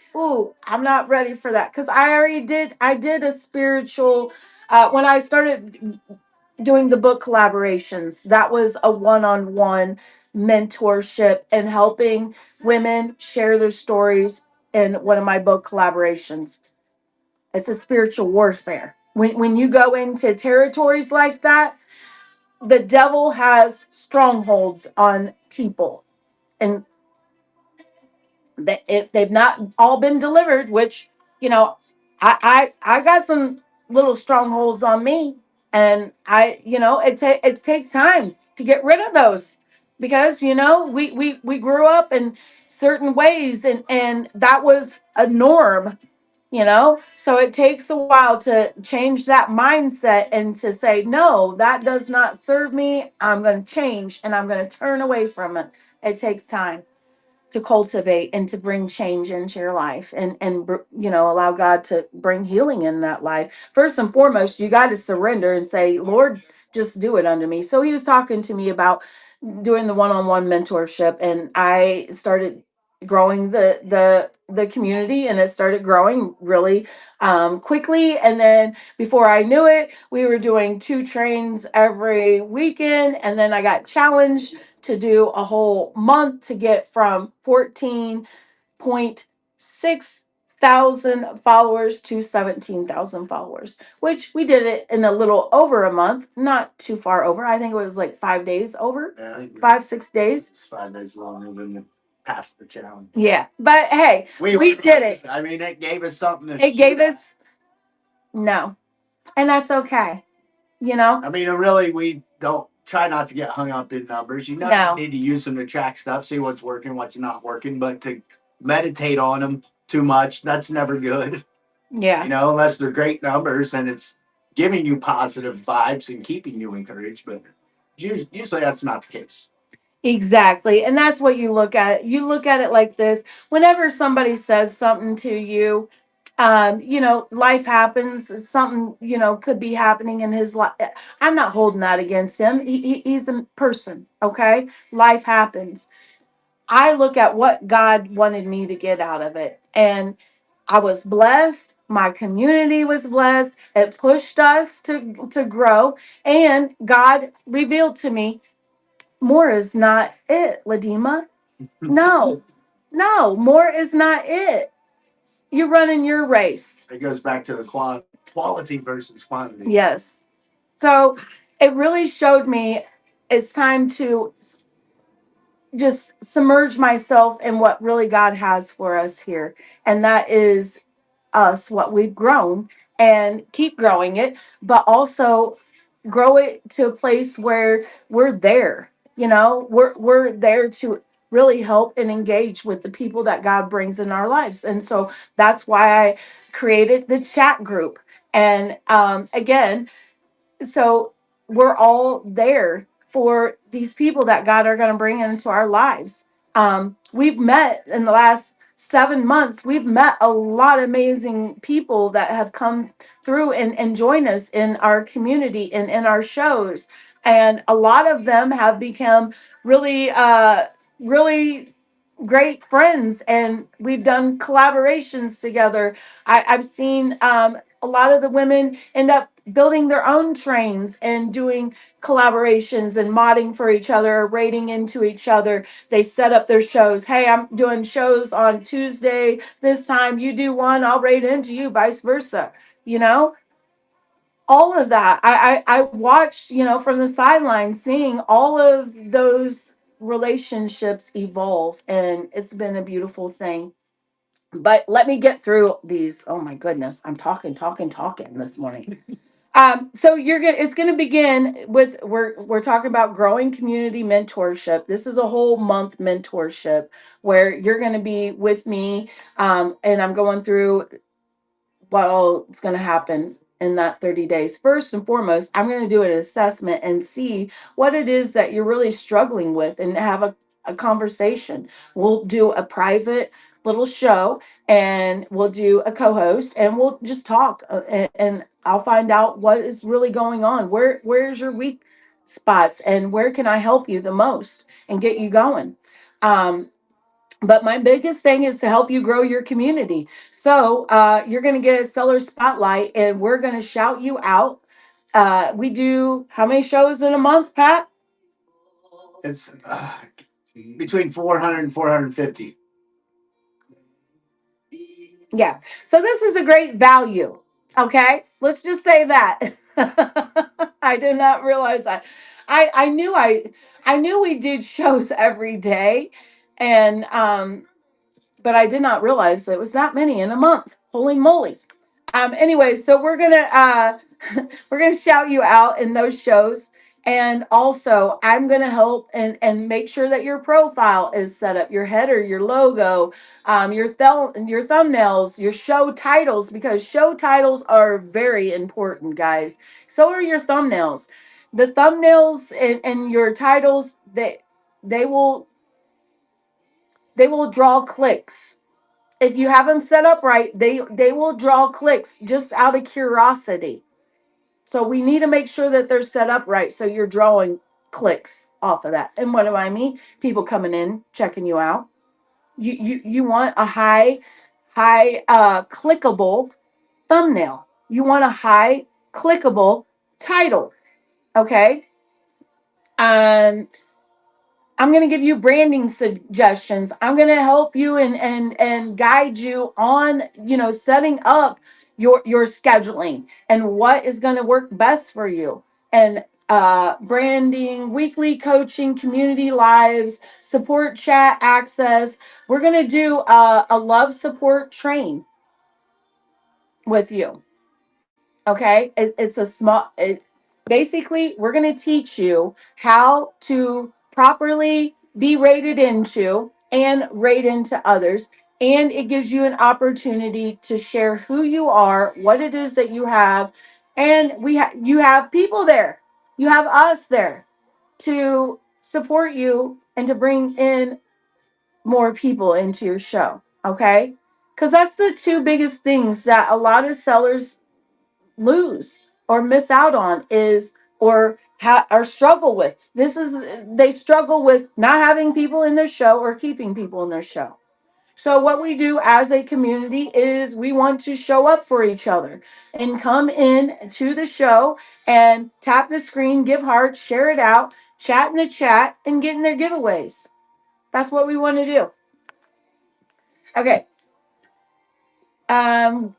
Speaker 1: I'm not ready for that because I already did. I did a spiritual. When I started doing the book collaborations, that was a one on one mentorship and helping women share their stories in one of my book collaborations. It's a spiritual warfare. When you go into territories like that, the devil has strongholds on people, and that if they've not all been delivered, which you know, I got some little strongholds on me, and it takes time to get rid of those because we grew up in certain ways, and that was a norm. So it takes a while to change that mindset and to say, no, that does not serve me. I'm going to change and I'm going to turn away from it. It takes time to cultivate and to bring change into your life, and allow God to bring healing in that life. First and foremost, you got to surrender and say, Lord, just do it unto me. So he was talking to me about doing the one-on-one mentorship, and I started growing the community, and it started growing really quickly. And then before I knew it, we were doing 2 trains every weekend, and then I got challenged to do a whole month to get from 14.6 thousand followers to 17,000 followers, which we did it in a little over a month, not too far over. I think it was like 5 days over,
Speaker 2: Yeah, I think
Speaker 1: 5, 6 days.
Speaker 2: it's 5 days longer than the past the challenge.
Speaker 1: Yeah, but hey, we did it.
Speaker 2: I mean, it gave us something to
Speaker 1: It gave us no, and that's okay.
Speaker 2: I mean, really, we don't try not to get hung up in numbers. You
Speaker 1: No.
Speaker 2: need to use them to track stuff, see what's working, what's not working, but to meditate on them too much, that's never good.
Speaker 1: Yeah.
Speaker 2: Unless they're great numbers and it's giving you positive vibes and keeping you encouraged. But usually that's not the case.
Speaker 1: Exactly. And that's what you look at. You look at it like this. Whenever somebody says something to you, life happens. Something, could be happening in his life. I'm not holding that against him. He's a person. Okay. Life happens. I look at what God wanted me to get out of it. And I was blessed. My community was blessed. It pushed us to grow. And God revealed to me more is not it, Ladima. No, no, more is not it. You're running your race.
Speaker 2: It goes back to the quality versus quantity.
Speaker 1: Yes. So it really showed me it's time to just submerge myself in what really God has for us here. And that is us, what we've grown, and keep growing it, but also grow it to a place where we're there. We're there to really help and engage with the people that God brings in our lives. And so that's why I created the chat group. And again, so we're all there for these people that God are going to bring into our lives. We've met in the last 7 months, we've met a lot of amazing people that have come through and join us in our community and in our shows. And a lot of them have become really great friends, and we've done collaborations together. I've seen a lot of the women end up building their own trains and doing collaborations and modding for each other or rating into each other. They set up their shows. Hey, I'm doing shows on Tuesday this time. You do one, I'll rate into you, vice versa. You know, all of that. I watched, from the sidelines, seeing all of those relationships evolve, and it's been a beautiful thing. But let me get through these. Oh my goodness, I'm talking this morning. So it's gonna begin with we're talking about growing community mentorship. This is a whole month mentorship where you're gonna be with me, and I'm going through what all is gonna happen. in that 30 days. First and foremost, I'm going to do an assessment and see what it is that you're really struggling with and have a conversation. We'll do a private little show and we'll do a co-host and we'll just talk and I'll find out what is really going on. Where's your weak spots and where can I help you the most and get you going. But my biggest thing is to help you grow your community. So you're going to get a seller spotlight and we're going to shout you out. We do how many shows in a month, Pat?
Speaker 2: It's between 400 and 450.
Speaker 1: Yeah. So this is a great value. Okay. Let's just say that. I did not realize that. I knew we did shows every day. And but I did not realize that it was that many in a month. Holy moly. Anyway, so we're gonna shout you out in those shows. And also I'm gonna help and make sure that your profile is set up, your header, your logo, your thumbnails, your show titles, because show titles are very important, guys. So are your thumbnails. The thumbnails and your titles, they will they will draw clicks. If you have them set up right, they will draw clicks just out of curiosity. So we need to make sure that they're set up right so you're drawing clicks off of that. And what do I mean? People coming in, checking you out. You want a high clickable thumbnail. You want a high clickable title. Okay. Um I'm going to give you branding suggestions. I'm going to help you and guide you on, setting up your scheduling and what is going to work best for you. And branding, weekly coaching, community lives, support chat access. We're going to do a love support train with you. Okay, it's a small basically we're going to teach you how to properly be rated into and rate into others, and it gives you an opportunity to share who you are, what it is that you have, and you have people there, you have us there to support you and to bring in more people into your show. Okay, because that's the two biggest things that a lot of sellers lose or miss out on is or struggle with. This is they struggle with not having people in their show or keeping people in their show. So what we do as a community is we want to show up for each other and come in to the show and tap the screen, give hearts, share it out, chat in the chat, and get in their giveaways. That's what we want to do. Okay. Um,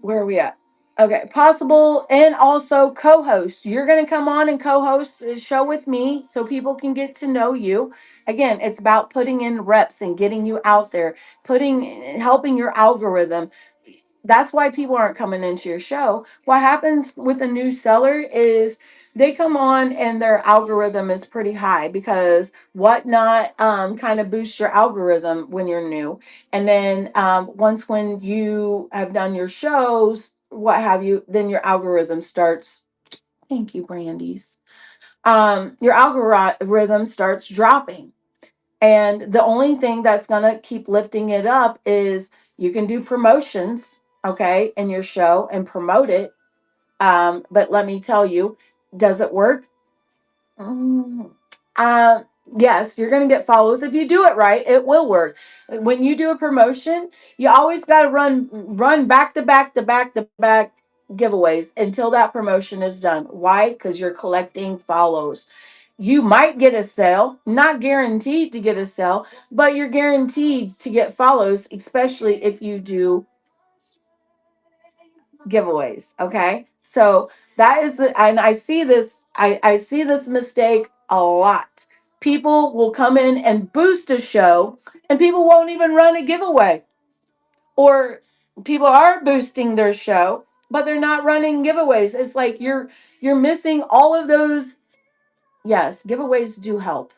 Speaker 1: where are we at? Okay, possible and also co-host. You're going to come on and co-host a show with me so people can get to know you. Again, it's about putting in reps and getting you out there, helping your algorithm. That's why people aren't coming into your show. What happens with a new seller is they come on and their algorithm is pretty high because Whatnot kind of boosts your algorithm when you're new. And then once when you have done your shows, what have you, then your algorithm starts. Thank you, Brandy's. Your algorithm starts dropping. And the only thing that's going to keep lifting it up is you can do promotions, okay, in your show and promote it. But let me tell you, does it work? Mm, uh, yes, you're going to get follows. If you do it right, it will work. When you do a promotion, you always got to run back to back to back to back giveaways until that promotion is done. Why? Because you're collecting follows. You might get a sale, not guaranteed to get a sale, but you're guaranteed to get follows, especially if you do giveaways. Okay. So that is and I see this mistake a lot. People will come in and boost a show and people won't even run a giveaway. Or people are boosting their show, but they're not running giveaways. It's like you're missing all of those. Yes, giveaways do help.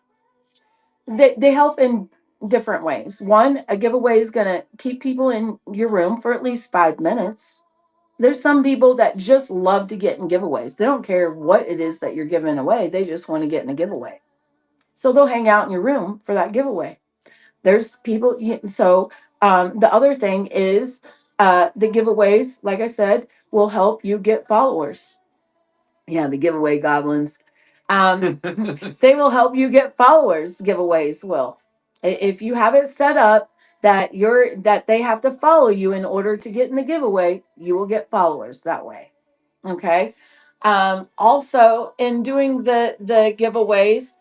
Speaker 1: They help in different ways. One, a giveaway is going to keep people in your room for at least 5 minutes. There's some people that just love to get in giveaways. They don't care what it is that you're giving away. They just want to get in a giveaway. So they'll hang out in your room for that giveaway. There's people. So the other thing is the giveaways, like I said, will help you get followers. Yeah, the giveaway goblins. Um, they will help you get followers. Giveaways will. If you have it set up that they have to follow you in order to get in the giveaway, you will get followers that way. Okay. Also, in doing the giveaways,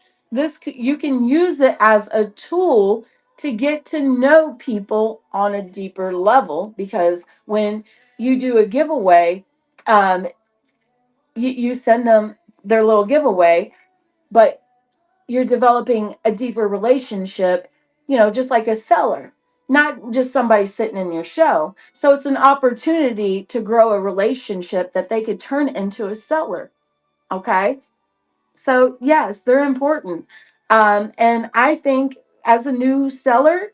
Speaker 1: you can use it as a tool to get to know people on a deeper level, because when you do a giveaway, um, you send them their little giveaway, but you're developing a deeper relationship, just like a seller, not just somebody sitting in your show. So it's an opportunity to grow a relationship that they could turn into a seller. Okay. So, yes, they're important. And I think as a new seller,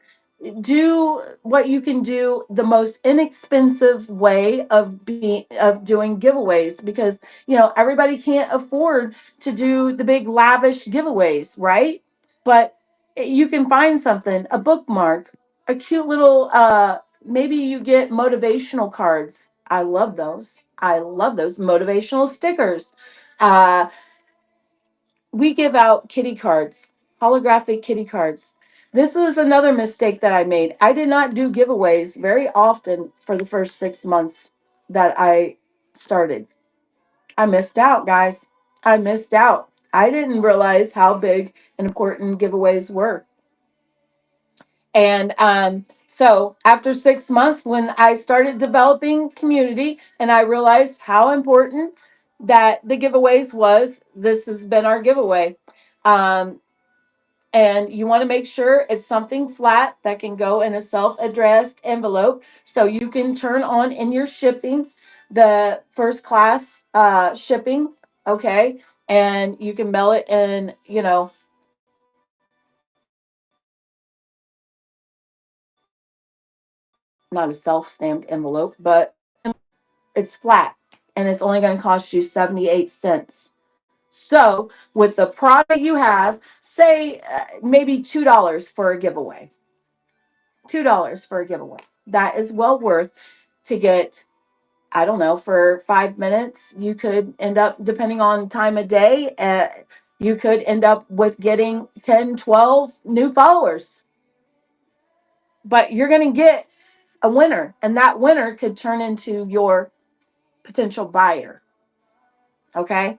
Speaker 1: do what you can do the most inexpensive way of doing giveaways, because everybody can't afford to do the big lavish giveaways, right? But you can find something, a bookmark, a cute little maybe you get motivational cards. I love those motivational stickers. uh we give out kitty cards, holographic kitty cards. This was another mistake that I made. I did not do giveaways very often for the first 6 months that I started. I missed out, guys. I missed out. I didn't realize how big and important giveaways were. And so after 6 months, when I started developing community and I realized how important that the giveaways was, this has been our giveaway. Um, and you want to make sure it's something flat that can go in a self-addressed envelope, so you can turn on in your shipping the first class shipping. Okay. And you can mail it in, not a self-stamped envelope, but it's flat, and it's only going to cost you 78 cents. So with the product you have, say maybe $2 for a giveaway. $2 for a giveaway. That is well worth to get. I don't know, for 5 minutes, you could end up, depending on time of day, you could end up with getting 10, 12 new followers. But you're going to get a winner, and that winner could turn into your potential buyer. Okay.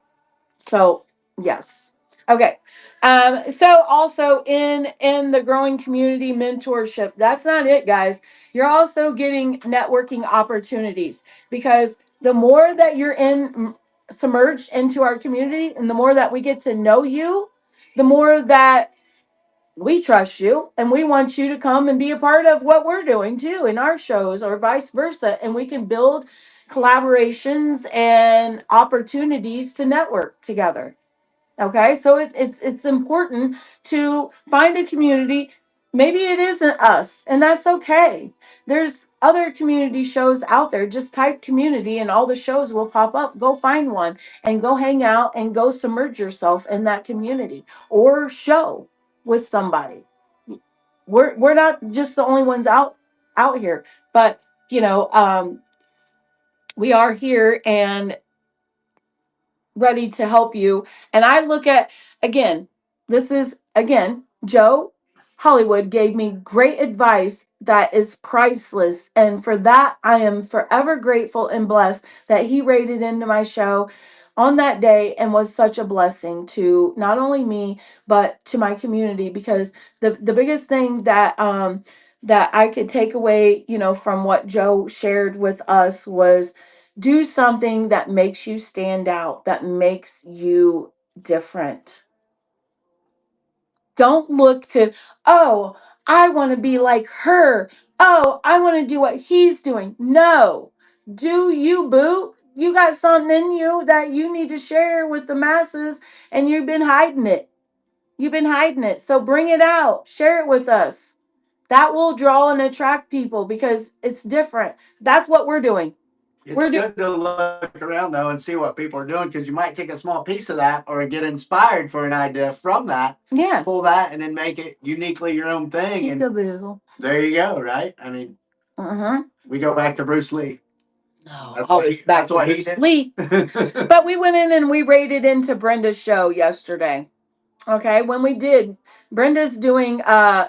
Speaker 1: So, yes. Okay. So also in the growing community mentorship, that's not it, guys. You're also getting networking opportunities, because the more that you're in submerged into our community, and the more that we get to know you, the more that we trust you, and we want you to come and be a part of what we're doing too in our shows, or vice versa, and we can build collaborations and opportunities to network together. Okay, so it's important to find a community. Maybe it isn't us, and that's okay. There's other community shows out there. Just type community and all the shows will pop up. Go find one and go hang out and go submerge yourself in that community or show with somebody. We're not just the only ones out here, but we are here and ready to help you. And I look at, again, this is, again, Joe Hollywood gave me great advice that is priceless. And for that, I am forever grateful and blessed that he rated into my show on that day and was such a blessing to not only me, but to my community. Because the biggest thing that I could take away, from what Joe shared with us was, do something that makes you stand out, that makes you different. Don't look to, oh, I want to be like her. Oh, I want to do what he's doing. No, do you, boo. You got something in you that you need to share with the masses, and you've been hiding it. You've been hiding it. So bring it out, share it with us. That will draw and attract people because it's different. That's what we're doing.
Speaker 2: It's
Speaker 1: We're do
Speaker 2: good to look around though and see what people are doing because you might take a small piece of that or get inspired for an idea from that,
Speaker 1: yeah.
Speaker 2: pull that, and then make it uniquely your own thing. And
Speaker 1: Peekaboo.
Speaker 2: there you go, right? I mean,
Speaker 1: Uh-huh.
Speaker 2: we go back to Bruce Lee.
Speaker 1: No,
Speaker 2: That's what
Speaker 1: always
Speaker 2: he.
Speaker 1: back
Speaker 2: That's
Speaker 1: to
Speaker 2: what he
Speaker 1: Bruce
Speaker 2: did.
Speaker 1: Lee. But we went in and we raided into Brenda's show yesterday. Okay, when we did, Brenda's doing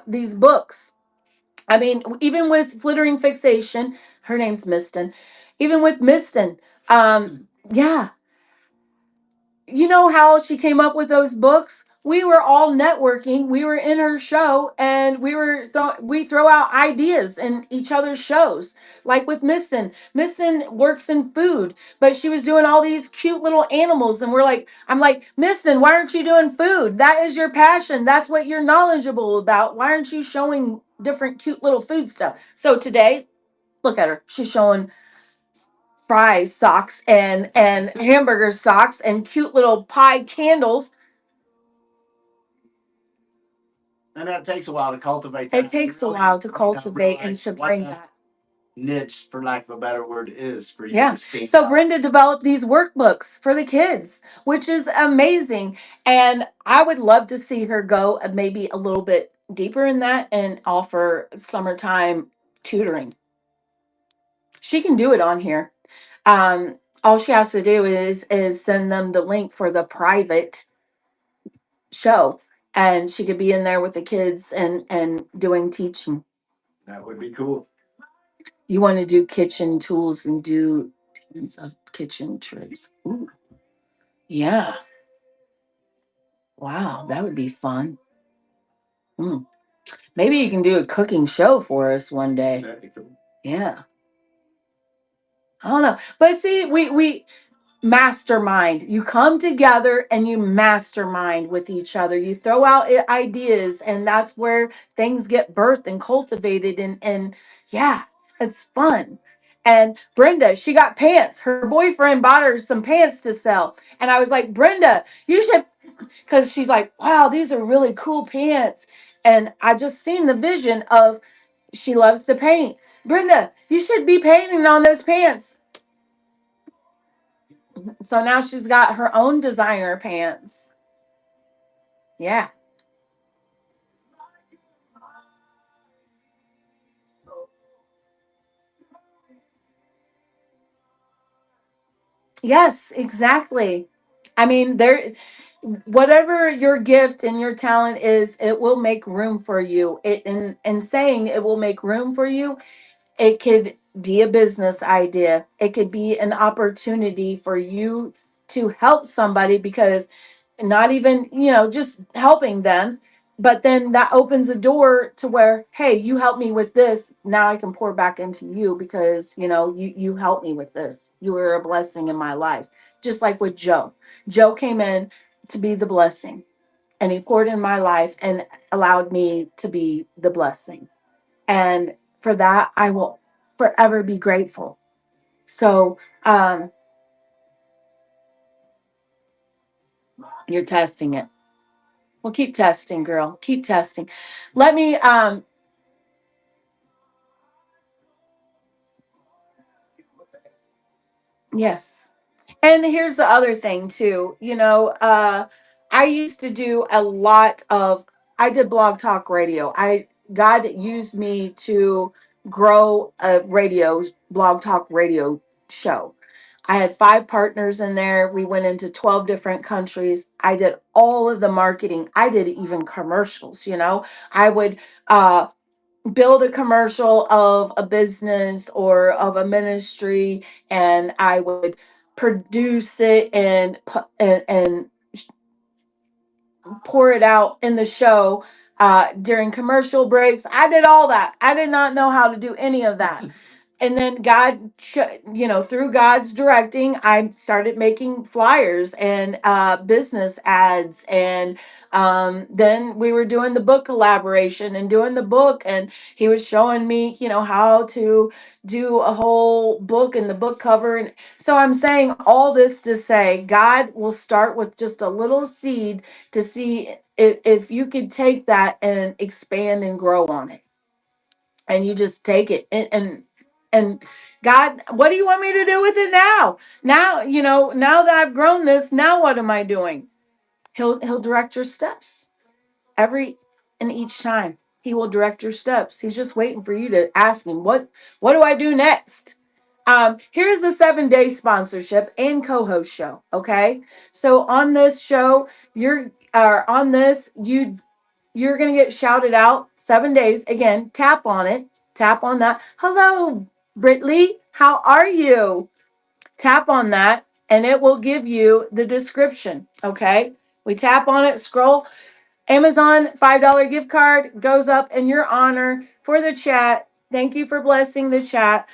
Speaker 1: these books. I mean, even with Flittering Fixation, her name's Miston. Even with Miston, yeah, you know how she came up with those books? We were all networking. We were in her show, and we throw out ideas in each other's shows. Like with Miston, Miston works in food, but she was doing all these cute little animals, and I'm like, Miston, why aren't you doing food? That is your passion. That's what you're knowledgeable about. Why aren't you showing different cute little food stuff? So today, look at her. She's showing fries socks and hamburger socks and cute little pie candles.
Speaker 2: And that takes a while to cultivate
Speaker 1: It
Speaker 2: that. You
Speaker 1: takes a
Speaker 2: really,
Speaker 1: while to cultivate and
Speaker 2: realize
Speaker 1: to
Speaker 2: what
Speaker 1: bring
Speaker 2: that
Speaker 1: that.
Speaker 2: niche, for lack of a better word, is for you
Speaker 1: Yeah.
Speaker 2: to stand
Speaker 1: So
Speaker 2: out.
Speaker 1: Brenda developed these workbooks for the kids, which is amazing. And I would love to see her go maybe a little bit deeper in that and offer summertime tutoring. She can do it on here. All she has to do is send them the link for the private show, and she could be in there with the kids and doing teaching.
Speaker 2: That would be cool.
Speaker 1: You want to do kitchen tools and do tons of kitchen tricks. Ooh, yeah. Wow, that would be fun. Hmm. Maybe you can do a cooking show for us one day.
Speaker 2: That'd be cool.
Speaker 1: Yeah. I don't know. But see, we mastermind. You come together and you mastermind with each other. You throw out ideas, and that's where things get birthed and cultivated. And yeah, it's fun. And Brenda, she got pants. Her boyfriend bought her some pants to sell. And I was like, Brenda, you should, because she's like, wow, these are really cool pants. And I just seen the vision of she loves to paint. Brenda, you should be painting on those pants. So now she's got her own designer pants. Yeah. Yes, exactly. I mean, there whatever your gift and your talent is, it will make room for you. It and saying it will make room for you, it could be a business idea. It could be an opportunity for you to help somebody because not even, just helping them. But then that opens a door to where, hey, you help me with this. Now I can pour back into you because, you helped me with this. You were a blessing in my life. Just like with Joe. Joe came in to be the blessing, and he poured in my life and allowed me to be the blessing. And for that, I will forever be grateful. So, you're testing it. Well, keep testing, girl. Keep testing. Let me, yes. And here's the other thing too. I used to do a lot of, I did blog talk radio. God used me to grow a blog talk radio show. I had 5 partners in there. We went into 12 different countries. I did all of the marketing. I did even commercials. I would uh build a commercial of a business or of a ministry, and I would produce it and pour it out in the show during commercial breaks. I did all that. I did not know how to do any of that. And then through God's directing, I started making flyers and business ads. And then we were doing the book collaboration and doing the book. And he was showing me, how to do a whole book and the book cover. And so I'm saying all this to say God will start with just a little seed to see if you could take that and expand and grow on it. And you just take it. And And God, what do you want me to do with it now? Now, now that I've grown this, now what am I doing? He'll direct your steps every and each time. He will direct your steps. He's just waiting for you to ask him, what do I do next? Here's the 7-day sponsorship and co-host show. Okay. So on this show, on this, you're gonna get shouted out 7 days. Again, tap on it, tap on that. Hello, Britley, how are you? Tap on that and it will give you the description. Okay. We tap on it, scroll. Amazon $5 gift card goes up in your honor for the chat. Thank you for blessing the chat.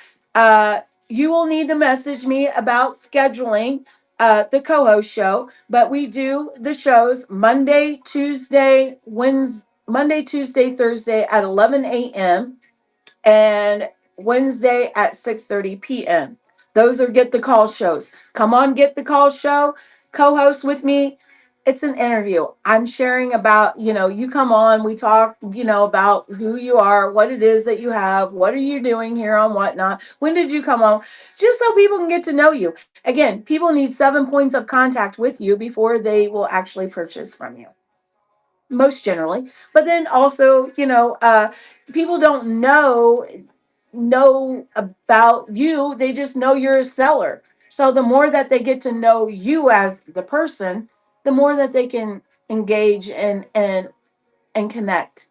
Speaker 1: You will need to message me about scheduling the co-host show, but we do the shows Monday, Tuesday, Thursday at 11 a.m. and Wednesday at 6:30 p.m. Those are get the call shows. Come on, get the call show. Co-host with me. It's an interview. I'm sharing about, you come on, we talk, about who you are, what it is that you have, what are you doing here on Whatnot, when did you come on, just so people can get to know you. Again, people need 7 points of contact with you before they will actually purchase from you, most generally. But then also, people don't know about you, they just know you're a seller. So the more that they get to know you as the person, the more that they can engage and connect.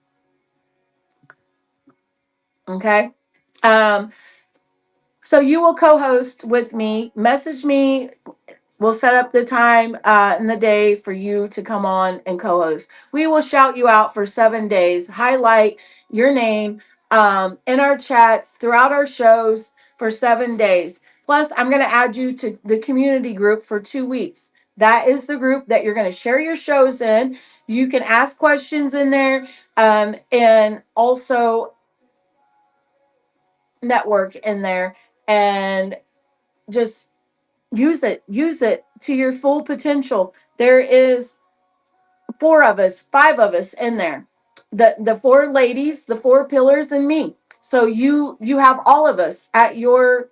Speaker 1: Okay. um so you will co-host with me. Message me. We'll set up the time in the day for you to come on and co-host. We will shout you out for 7 days, highlight your name in our chats throughout our shows for 7 days. Plus, I'm going to add you to the community group for 2 weeks. That is the group that you're going to share your shows in. You can ask questions in there, and also network in there, and just use it to your full potential. There is four of us, five of us in there, the four ladies, the four pillars, and me. So you have all of us at your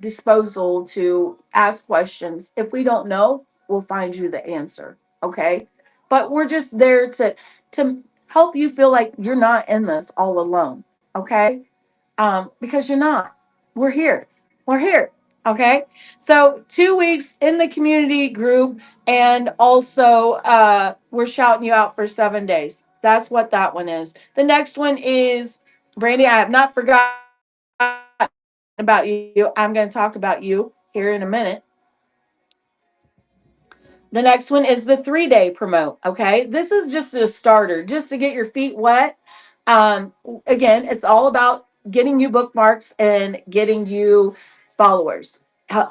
Speaker 1: disposal to ask questions. If we don't know, we'll find you the answer. Okay. But we're just there to help you feel like you're not in this all alone. Okay. Because you're not. We're here. We're here. Okay. So 2 weeks in the community group, and also we're shouting you out for 7 days. That's what that one is. The next one is Brandy. I have not forgotten about you. I'm going to talk about you here in a minute. The next one is the 3-day promote. Okay. This is just a starter, just to get your feet wet. Um, Again, it's all about getting you bookmarks and getting you followers,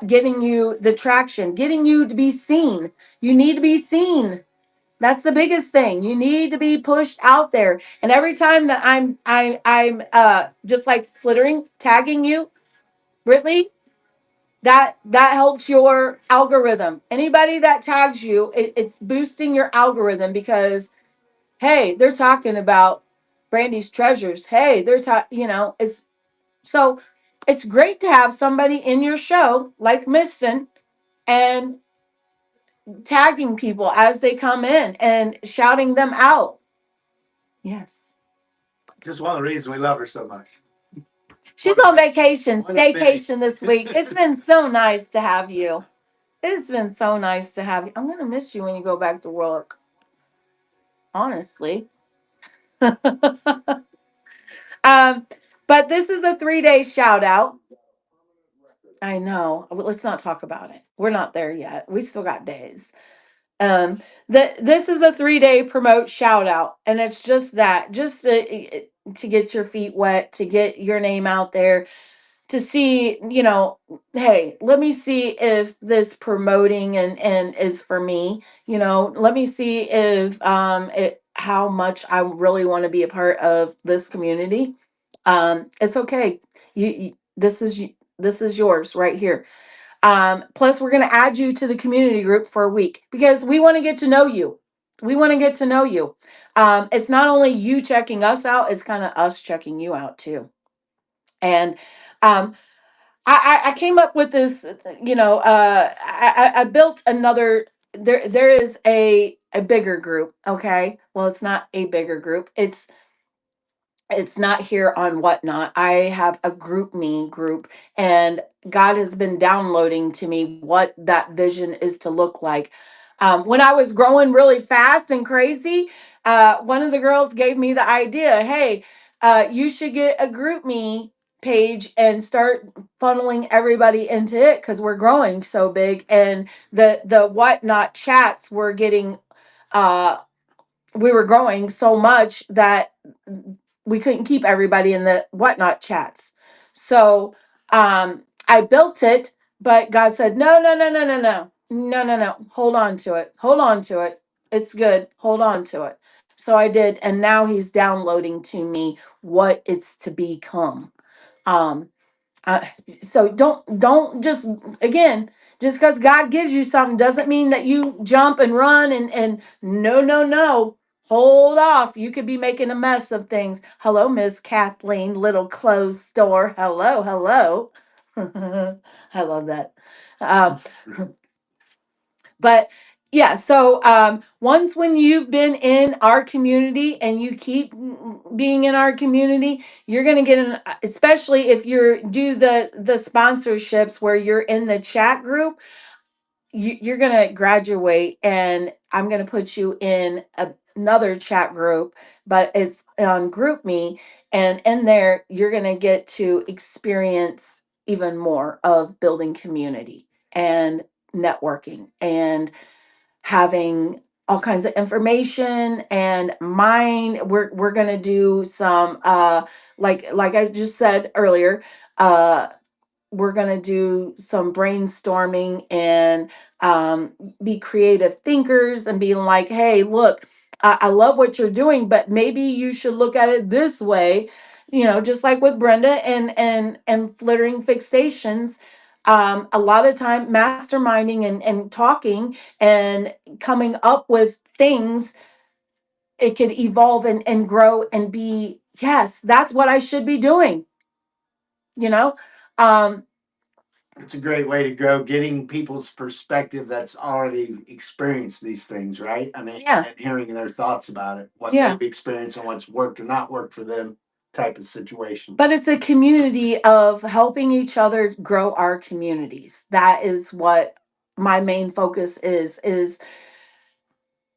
Speaker 1: getting you the traction, getting you to be seen. You need to be seen. That's the biggest thing. You need to be pushed out there. And every time that I'm just like flittering, tagging you, Britley, that helps your algorithm. Anybody that tags you, it's boosting your algorithm, because hey, they're talking about Brandy's treasures. Hey, they're talking, it's so it's great to have somebody in your show like Miston, and tagging people as they come in and shouting them out. Yes.
Speaker 2: Just one of the reasons we love her so much.
Speaker 1: She's on vacation, staycation this week. It's been so nice to have you. It's been so nice to have you. I'm gonna miss you when you go back to work. Honestly. um, but this is a 3-day shout out. I know. Let's not talk about it. We're not there yet. We still got days. Um, this is a 3-day promote shout out, and it's just that, just to get your feet wet, to get your name out there, to see, hey, let me see if this promoting and is for me. Let me see if how much I really want to be a part of this community. It's okay. This is yours right here. Plus, we're going to add you to the community group for a week, because we want to get to know you. We want to get to know you. It's not only you checking us out, it's kind of us checking you out too. And Um, I came up with this, I built another. There is a bigger group. Okay, well, it's not a bigger group. It's not here on Whatnot. I have a group me group, and God has been downloading to me what that vision is to look like. When I was growing really fast and crazy, one of the girls gave me the idea, hey, you should get a group me page and start funneling everybody into it because we're growing so big, and the Whatnot chats were getting uh we were growing so much that we couldn't keep everybody in the Whatnot chats. So I built it, but God said, no, no, no, no, no, no, no, no, no. Hold on to it. Hold on to it. It's good. Hold on to it. So I did. And now he's downloading to me what it's to become. Um, so don't just, again, just because God gives you something doesn't mean that you jump and run and no, no, no. Hold off. You could be making a mess of things. Hello, Miss Kathleen, little clothes store. Hello, hello. I love that. Um, but yeah, so once when you've been in our community and you keep being in our community, you're going to get an, especially if you're do the sponsorships where you're in the chat group, you're going to graduate, and I'm going to put you in another chat group, but it's on group me, and in there you're going to get to experience even more of building community and networking and having all kinds of information and mine. We're going to do some like I just said earlier, uh we're going to do some brainstorming and be creative thinkers and being like, hey, look, I love what you're doing, but maybe you should look at it this way. Just like with Brenda and flittering fixations. A lot of time masterminding and talking and coming up with things, it could evolve and grow and be, yes, that's what I should be doing, you know um
Speaker 2: It's a great way to grow, getting people's perspective that's already experienced these things, right? I mean,
Speaker 1: yeah.
Speaker 2: and hearing their thoughts about it, what
Speaker 1: Yeah.
Speaker 2: they've experienced and what's worked or not worked for them, type of situation.
Speaker 1: But it's a community of helping each other grow our communities. That is what my main focus is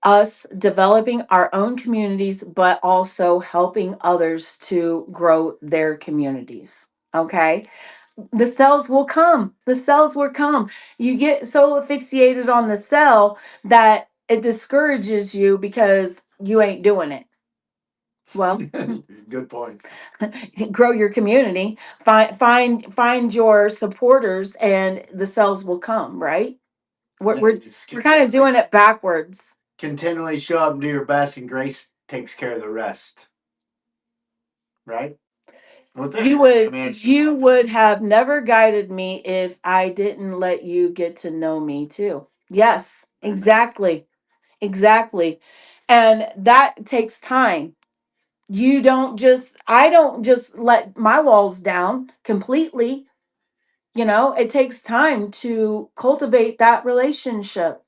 Speaker 1: us developing our own communities, but also helping others to grow their communities. Okay. The cells will come. The cells will come. You get so asphyxiated on the cell that it discourages you because you ain't doing it. Well,
Speaker 2: Good point.
Speaker 1: grow your community, find your supporters, and the cells will come, right? we're
Speaker 2: Yeah,
Speaker 1: we're,
Speaker 2: just
Speaker 1: we're kind of doing it backwards.
Speaker 2: continually show up and do your best, and grace takes care of the rest, right? Well,
Speaker 1: you
Speaker 2: thanks. I
Speaker 1: would
Speaker 2: mean, it's just
Speaker 1: you would have never guided me if I didn't let you get to know me too. Yes,
Speaker 2: amen.
Speaker 1: exactly. Exactly. And that takes time. I don't just let my walls down completely. It takes time to cultivate that relationship.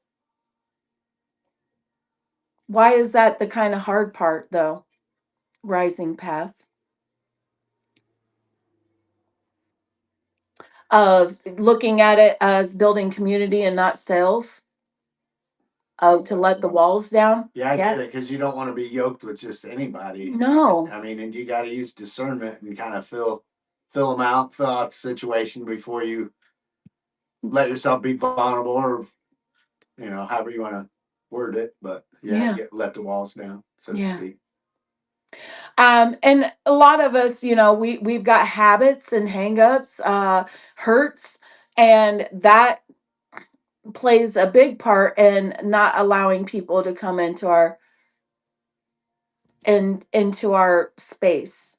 Speaker 1: Why is that the kind of hard part, though? Rising path of looking at it as building community and not sales, to let the walls down.
Speaker 2: Yeah, I
Speaker 1: Yeah.
Speaker 2: get it, because you don't want to be yoked with just anybody.
Speaker 1: No.
Speaker 2: I mean, and you got to use discernment and kind of fill them out, fill out the situation before you let yourself be vulnerable, or however you want to word it. But yeah,
Speaker 1: Yeah.
Speaker 2: let the walls down, so to
Speaker 1: Yeah.
Speaker 2: speak.
Speaker 1: And a lot of us, we've got habits and hangups, hurts, and that plays a big part in not allowing people to come into our space.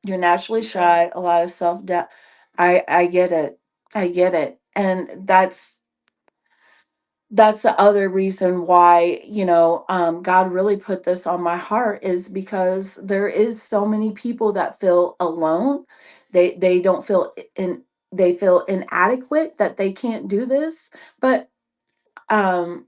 Speaker 1: You're naturally shy, a lot of self doubt. I get it. I get it. And that's the other reason why, God really put this on my heart, is because there is so many people that feel alone, They don't feel in they feel inadequate that they can't do this, but um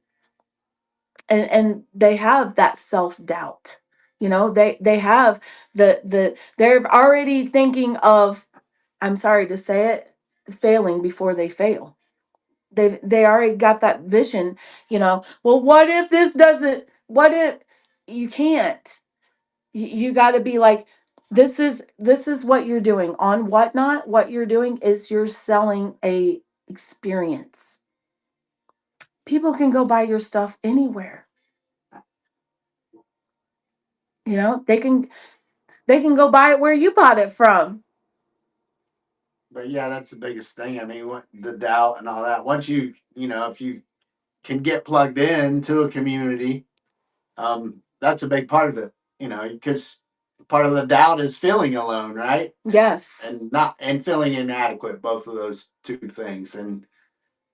Speaker 1: and they have that self-doubt. They have they're already thinking of, I'm sorry to say it, failing before they fail. They already got that vision, well, what if this doesn't, what if you can't, you got to be like, this is what you're doing on Whatnot. What you're doing is you're selling a experience. People can go buy your stuff anywhere. They can go buy it where you bought it from.
Speaker 2: But yeah, that's the biggest thing. I mean, what the doubt and all that. Once if you can get plugged into a community, that's a big part of it. Because part of the doubt is feeling alone, right?
Speaker 1: Yes.
Speaker 2: And feeling inadequate. Both of those two things, and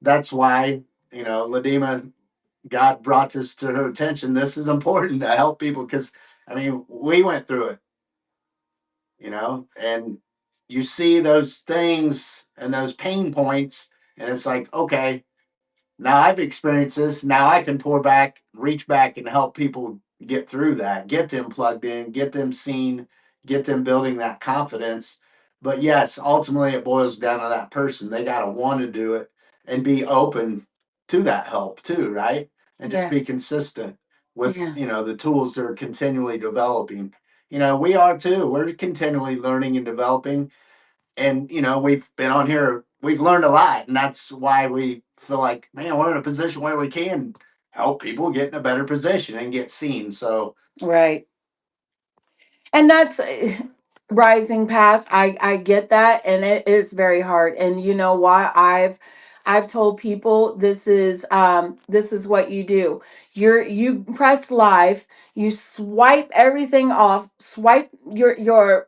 Speaker 2: that's why Ladima, God brought this to her attention. This is important to help people because I mean we went through it, and you see those things and those pain points, and it's like, okay, now I've experienced this. Now I can pour back, reach back, and help people get through that, get them plugged in, get them seen, get them building that confidence. But yes, ultimately it boils down to that person. They got to want to do it and be open to that help too, right? And just
Speaker 1: Yeah.
Speaker 2: be consistent with,
Speaker 1: Yeah.
Speaker 2: the tools they're continually developing. We are too. We're continually learning and developing, and we've been on here, we've learned a lot, and that's why we feel like, man, we're in a position where we can help people get in a better position and get seen. So
Speaker 1: Right. And that's rising path. I get that, and it is very hard. And you know why I've told people, this is what you do. You press live, you swipe everything off, swipe your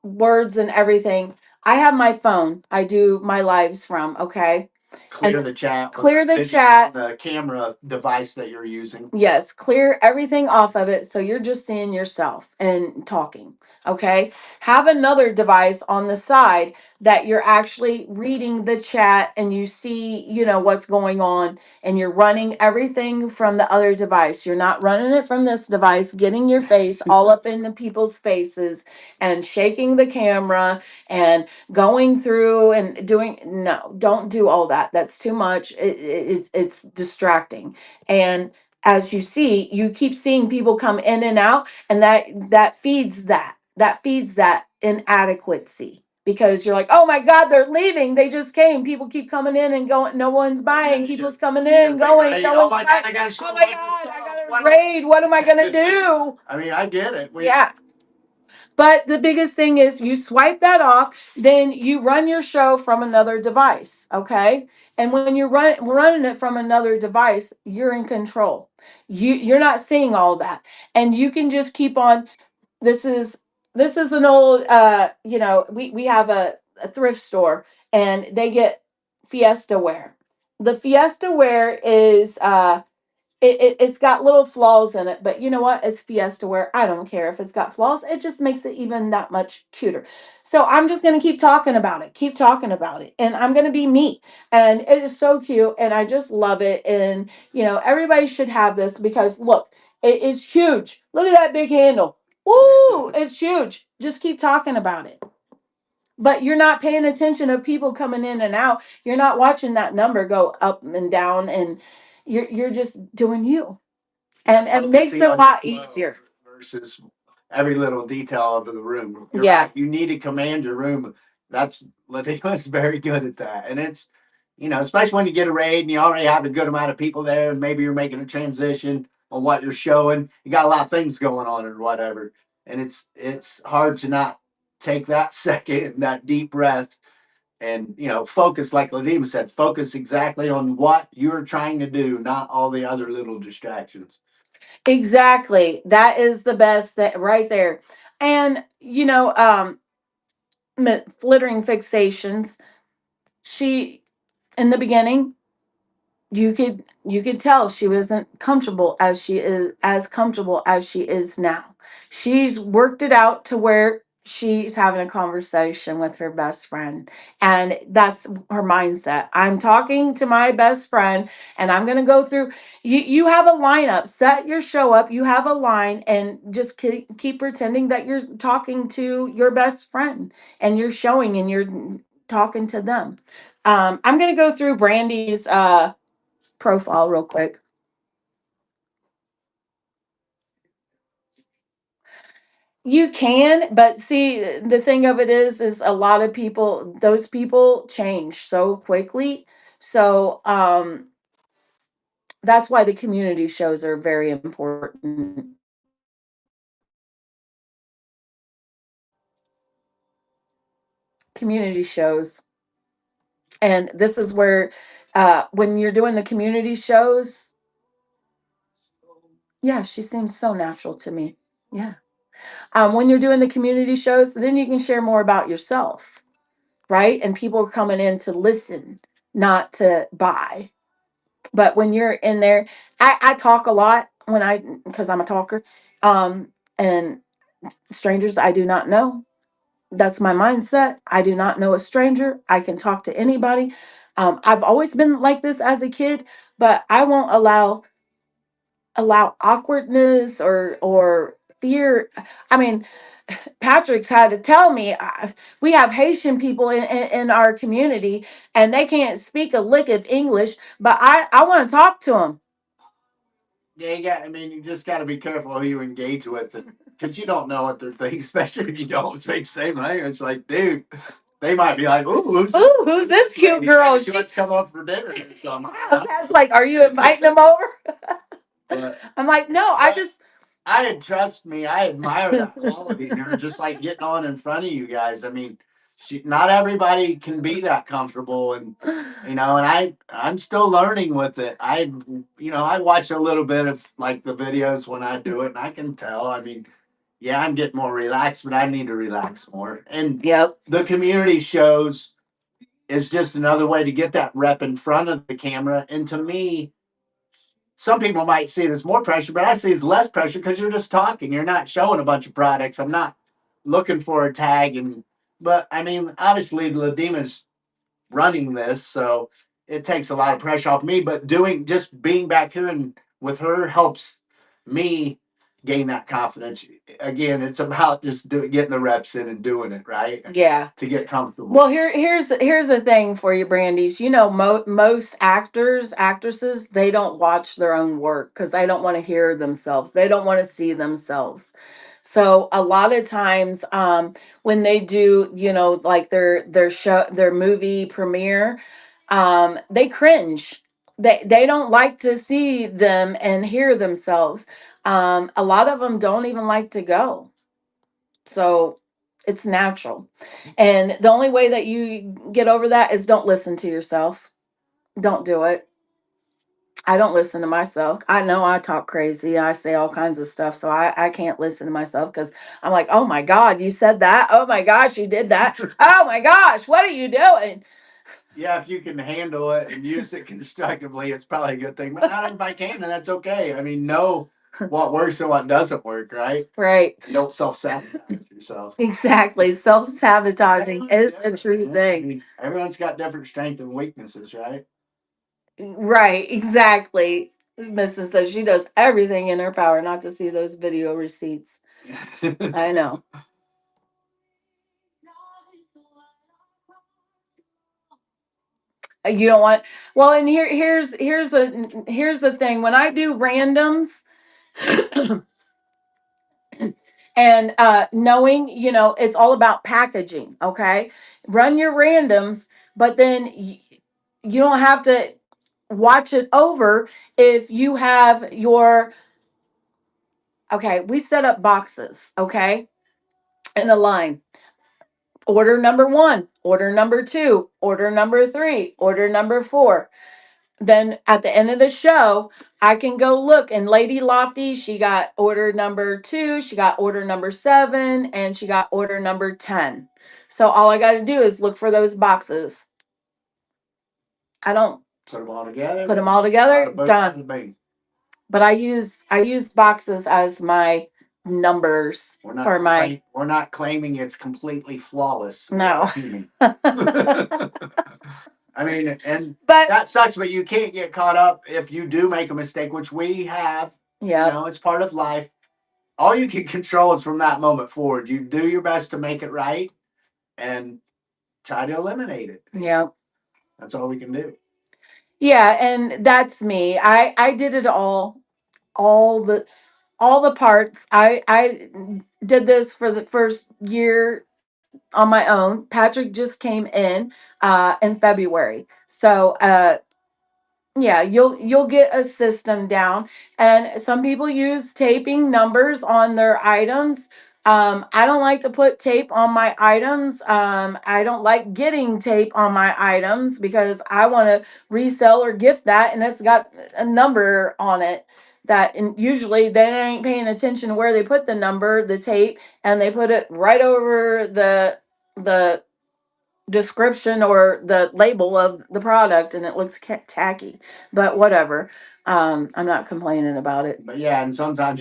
Speaker 1: words and everything. I have my phone I do my lives from, okay?
Speaker 2: clear
Speaker 1: And
Speaker 2: the chat or
Speaker 1: clear
Speaker 2: the
Speaker 1: the
Speaker 2: video
Speaker 1: chat.
Speaker 2: on the camera device that you're using.
Speaker 1: Yes, clear everything off of it so you're just seeing yourself and talking. Okay. Have another device on the side that you're actually reading the chat and you see, what's going on, and you're running everything from the other device. You're not running it from this device, getting your face all up in the people's faces and shaking the camera and going through and doing, no, don't do all that. That's too much. It's distracting. And as you see, you keep seeing people come in and out, and that feeds that inadequacy, because you're like, oh my God, they're leaving, they just came, people keep coming in and going, no one's buying, people's coming in and going, no
Speaker 2: Oh
Speaker 1: one's
Speaker 2: my
Speaker 1: buying.
Speaker 2: God, I gotta show
Speaker 1: Oh
Speaker 2: a
Speaker 1: my
Speaker 2: bunch of
Speaker 1: God, I
Speaker 2: stuff.
Speaker 1: gotta raid, what am I gonna do?
Speaker 2: I mean, I get it.
Speaker 1: Yeah. But the biggest thing is you swipe that off, then you run your show from another device, okay? And when you're running it from another device, you're in control. You're not seeing all that. And you can just keep on. This is this is an old, we have a thrift store, and they get Fiesta wear. The Fiesta wear is it's got little flaws in it, but you know what? It's Fiesta wear. I don't care if it's got flaws. It just makes it even that much cuter. So I'm just going to keep talking about it, and I'm going to be me. And it is so cute, and I just love it. And everybody should have this, because look, it is huge. Look at that big handle. Woo! It's huge. Just keep talking about it. But you're not paying attention of people coming in and out. You're not watching that number go up and down, and you're just doing you, and it makes
Speaker 2: Focusing
Speaker 1: it a
Speaker 2: on your
Speaker 1: lot
Speaker 2: flow
Speaker 1: easier.
Speaker 2: versus every little detail of the room. You're
Speaker 1: Yeah.
Speaker 2: right. You need to command your room. That's Latifa's very good at that, and it's especially when you get a raid and you already have a good amount of people there, and maybe you're making a transition on what you're showing. You got a lot of things going on or whatever, and it's hard to not take that second, that deep breath, and focus, like Ladima said, focus exactly on what you're trying to do, not all the other little distractions.
Speaker 1: Exactly. That is the best, that right there. And flittering fixations. She, in the beginning, you could tell she wasn't comfortable as she is now. She's worked it out to where she's having a conversation with her best friend, and that's her mindset. I'm talking to my best friend, and I'm going to go through. You have a lineup, set your show up, you have a line, and just keep pretending that you're talking to your best friend, and you're showing and you're talking to them. I'm going to go through Brandy's profile real quick. You can, but see, the thing of it is a lot of people, those people change so quickly. So that's why the community shows are very important. Community shows. And this is where when you're doing the community shows, yeah, she seems so natural to me. Yeah. When you're doing the community shows, then you can share more about yourself, right? And people are coming in to listen, not to buy. But when you're in there, I talk a lot when because I'm a talker. And strangers I do not know. That's my mindset. I do not know a stranger. I can talk to anybody. I've always been like this as a kid, but I won't allow awkwardness or fear. I mean, Patrick's had to tell me we have Haitian people in our community, and they can't speak a lick of English, but I want to talk to them.
Speaker 2: Yeah, I mean, you just got to be careful who you engage with, because you don't know what they're thinking, especially if you don't speak the same language. Like, dude, they might be like, "Ooh,
Speaker 1: Who's this cute
Speaker 2: lady?
Speaker 1: girl?
Speaker 2: Maybe let's come up for dinner or something."
Speaker 1: Pat's like, are you inviting them over?
Speaker 2: But
Speaker 1: I'm like, no, I just.
Speaker 2: trust me, I admire that quality in her, just like getting on in front of you guys. I mean, not everybody can be that comfortable, and and I'm still learning with it. I watch a little bit of like the videos when I do it, and I can tell. I mean, yeah, I'm getting more relaxed, but I need to relax more. And
Speaker 1: Yep.
Speaker 2: the community shows is just another way to get that rep in front of the camera. And to me, some people might see it as more pressure, but I see it as less pressure because you're just talking. You're not showing a bunch of products. I'm not looking for a tag. But I mean, obviously, Ladima's running this, so it takes a lot of pressure off me. But just being back here and with her helps me gain that confidence. Again, it's about just getting the reps in and doing it right.
Speaker 1: Yeah.
Speaker 2: To get comfortable.
Speaker 1: Well, here's the thing for you, Brandy's. Most actors, actresses, they don't watch their own work because they don't want to hear themselves. They don't want to see themselves. So a lot of times, when they do, like their show, their movie premiere, they cringe. They don't like to see them and hear themselves. A lot of them don't even like to go. So it's natural. And the only way that you get over that is don't listen to yourself. Don't do it. I don't listen to myself. I know I talk crazy. I say all kinds of stuff. So I can't listen to myself because I'm like, oh my God, you said that. Oh my gosh, you did that. Oh my gosh, what are you doing?
Speaker 2: Yeah, if you can handle it and use it constructively, it's probably a good thing. But not everybody can, and that's okay. I mean, know what works and what doesn't work, right?
Speaker 1: Right.
Speaker 2: And don't self sabotage yourself.
Speaker 1: Exactly. Self sabotaging is a true thing.
Speaker 2: Everyone's got different strengths and weaknesses, right?
Speaker 1: Right, exactly. Mrs. says she does everything in her power not to see those video receipts. I know. You don't want. Well, and here's the thing. When I do randoms, and knowing, it's all about packaging. Okay, run your randoms, but then you don't have to watch it over if you have your. Okay, we set up boxes. Okay, in a line. Order number one, order number two, order number three, order number four. Then at the end of the show, I can go look. And Lady Lofty, she got order number two, she got order number seven, and she got order number 10. So all I got to do is look for those boxes. I don't
Speaker 2: put them all together.
Speaker 1: Done. But I use boxes as my numbers
Speaker 2: We're not
Speaker 1: for my
Speaker 2: we're not claiming it's completely flawless.
Speaker 1: no.
Speaker 2: Human. I mean, and
Speaker 1: But
Speaker 2: that sucks, but you can't get caught up if you do make a mistake, which we have.
Speaker 1: yeah,
Speaker 2: You know, it's part of life. All you can control is from that moment forward. You do your best to make it right and try to eliminate it.
Speaker 1: yeah.
Speaker 2: That's all we can do.
Speaker 1: Yeah, and that's me. I did it all the all the parts. I did this for the first year on my own. Patrick just came in February. So yeah, you'll get a system down, and some people use taping numbers on their items. I don't like to put tape on my items. I don't like getting tape on my items because I want to resell or gift that, and it's got a number on it. That, and usually they ain't paying attention to where they put the number, the tape, and they put it right over the description or the label of the product, and it looks tacky, but whatever. I'm not complaining about it.
Speaker 2: But yeah, and sometimes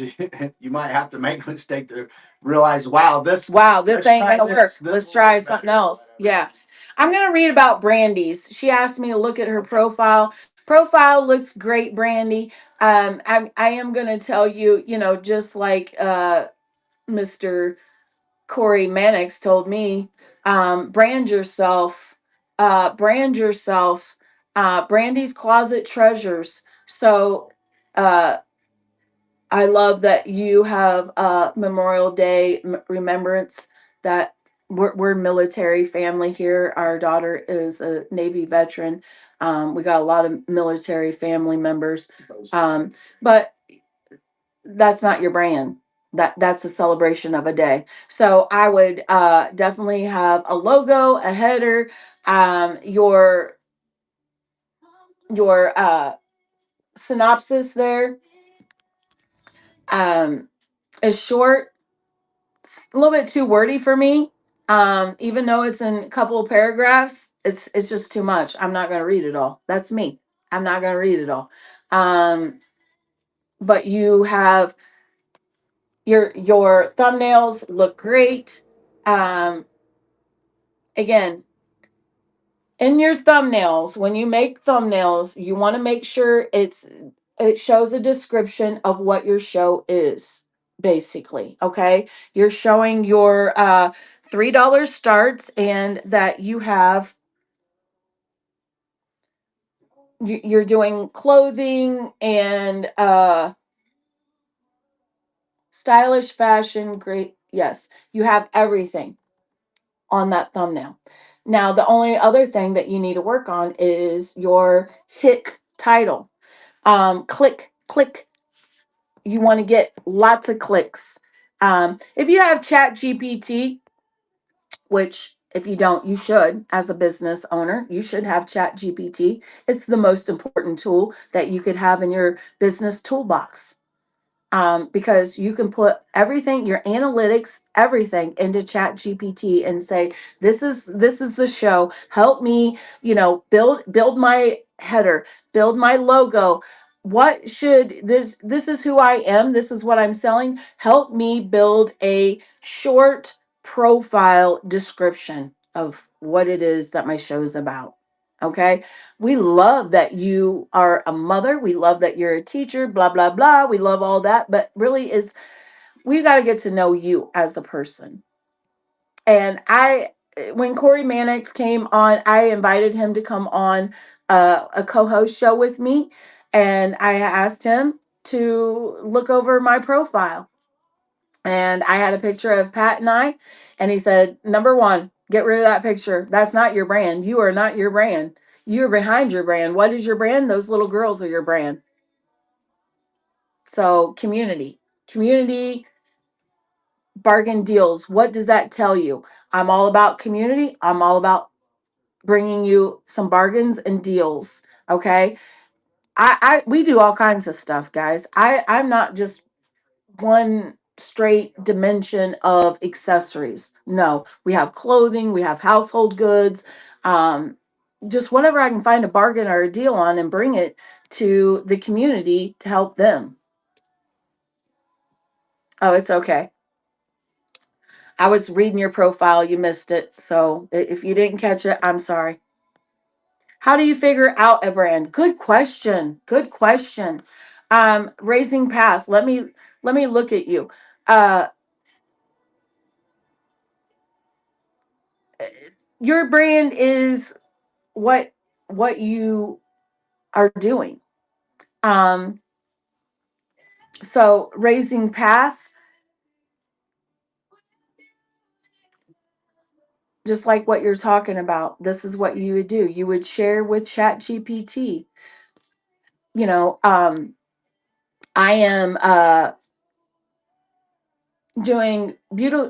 Speaker 2: you might have to make a mistake to realize, wow,
Speaker 1: Wow, this
Speaker 2: let's
Speaker 1: ain't
Speaker 2: try
Speaker 1: gonna work,
Speaker 2: this. This
Speaker 1: let's
Speaker 2: will
Speaker 1: try
Speaker 2: work
Speaker 1: something
Speaker 2: better.
Speaker 1: else. Yeah, I'm gonna read about Brandy's. She asked me to look at her profile looks great, Brandy. I am gonna tell you, just like Mr. Corey Mannix told me, brand yourself, brand yourself, Brandy's Closet Treasures. So, uh, I love that you have Memorial Day remembrance. That we're military family here. Our daughter is a Navy veteran. We got a lot of military family members. But that's not your brand. That's a celebration of a day. So I would definitely have a logo, a header, your synopsis there um, is short. It's a little bit too wordy for me. Even though it's in a couple of paragraphs, it's just too much. I'm not going to read it all. That's me. I'm not going to read it all. Um, but you have your thumbnails look great. Um, Again, in your thumbnails, when you make thumbnails, you want to make sure it shows a description of what your show is, basically. Okay, you're showing your $3 starts, and that you have you're doing clothing and stylish fashion. Great, yes, you have everything on that thumbnail. Now, the only other thing that you need to work on is your hit title. Click. You want to get lots of clicks. If you have Chat GPT, which if you don't, you should, as a business owner, you should have Chat GPT. It's the most important tool that you could have in your business toolbox, because you can put everything, your analytics, everything into Chat GPT and say, this is the show. Help me, build my header, build my logo. What should this is who I am, this is what I'm selling. Help me build a short profile description of what it is that my show is about. Okay, we love that you are a mother. We love that you're a teacher, blah, blah, blah. We love all that. But really is we got to get to know you as a person. And when Corey Mannix came on, I invited him to come on a co-host show with me. And I asked him to look over my profile. And I had a picture of Pat and I. And he said, number one, get rid of that picture. That's not your brand. You are not your brand. You're behind your brand. What is your brand? Those little girls are your brand. So, community, bargain deals. What does that tell you? I'm all about community. I'm all about bringing you some bargains and deals. Okay. We do all kinds of stuff, guys. I'm not just one straight dimension of accessories. No, we have clothing, we have household goods, um, just whatever I can find a bargain or a deal on and bring it to the community to help them. Oh, it's okay. I was reading your profile. You missed it. So if you didn't catch it, I'm sorry. How do you figure out a brand? Good question. Good question. Raising Path. Let me look at you. Uh, your brand is what you are doing. Um, so Raising Path, just like what you're talking about, this is what you would do. You would share with Chat GPT. You know, I am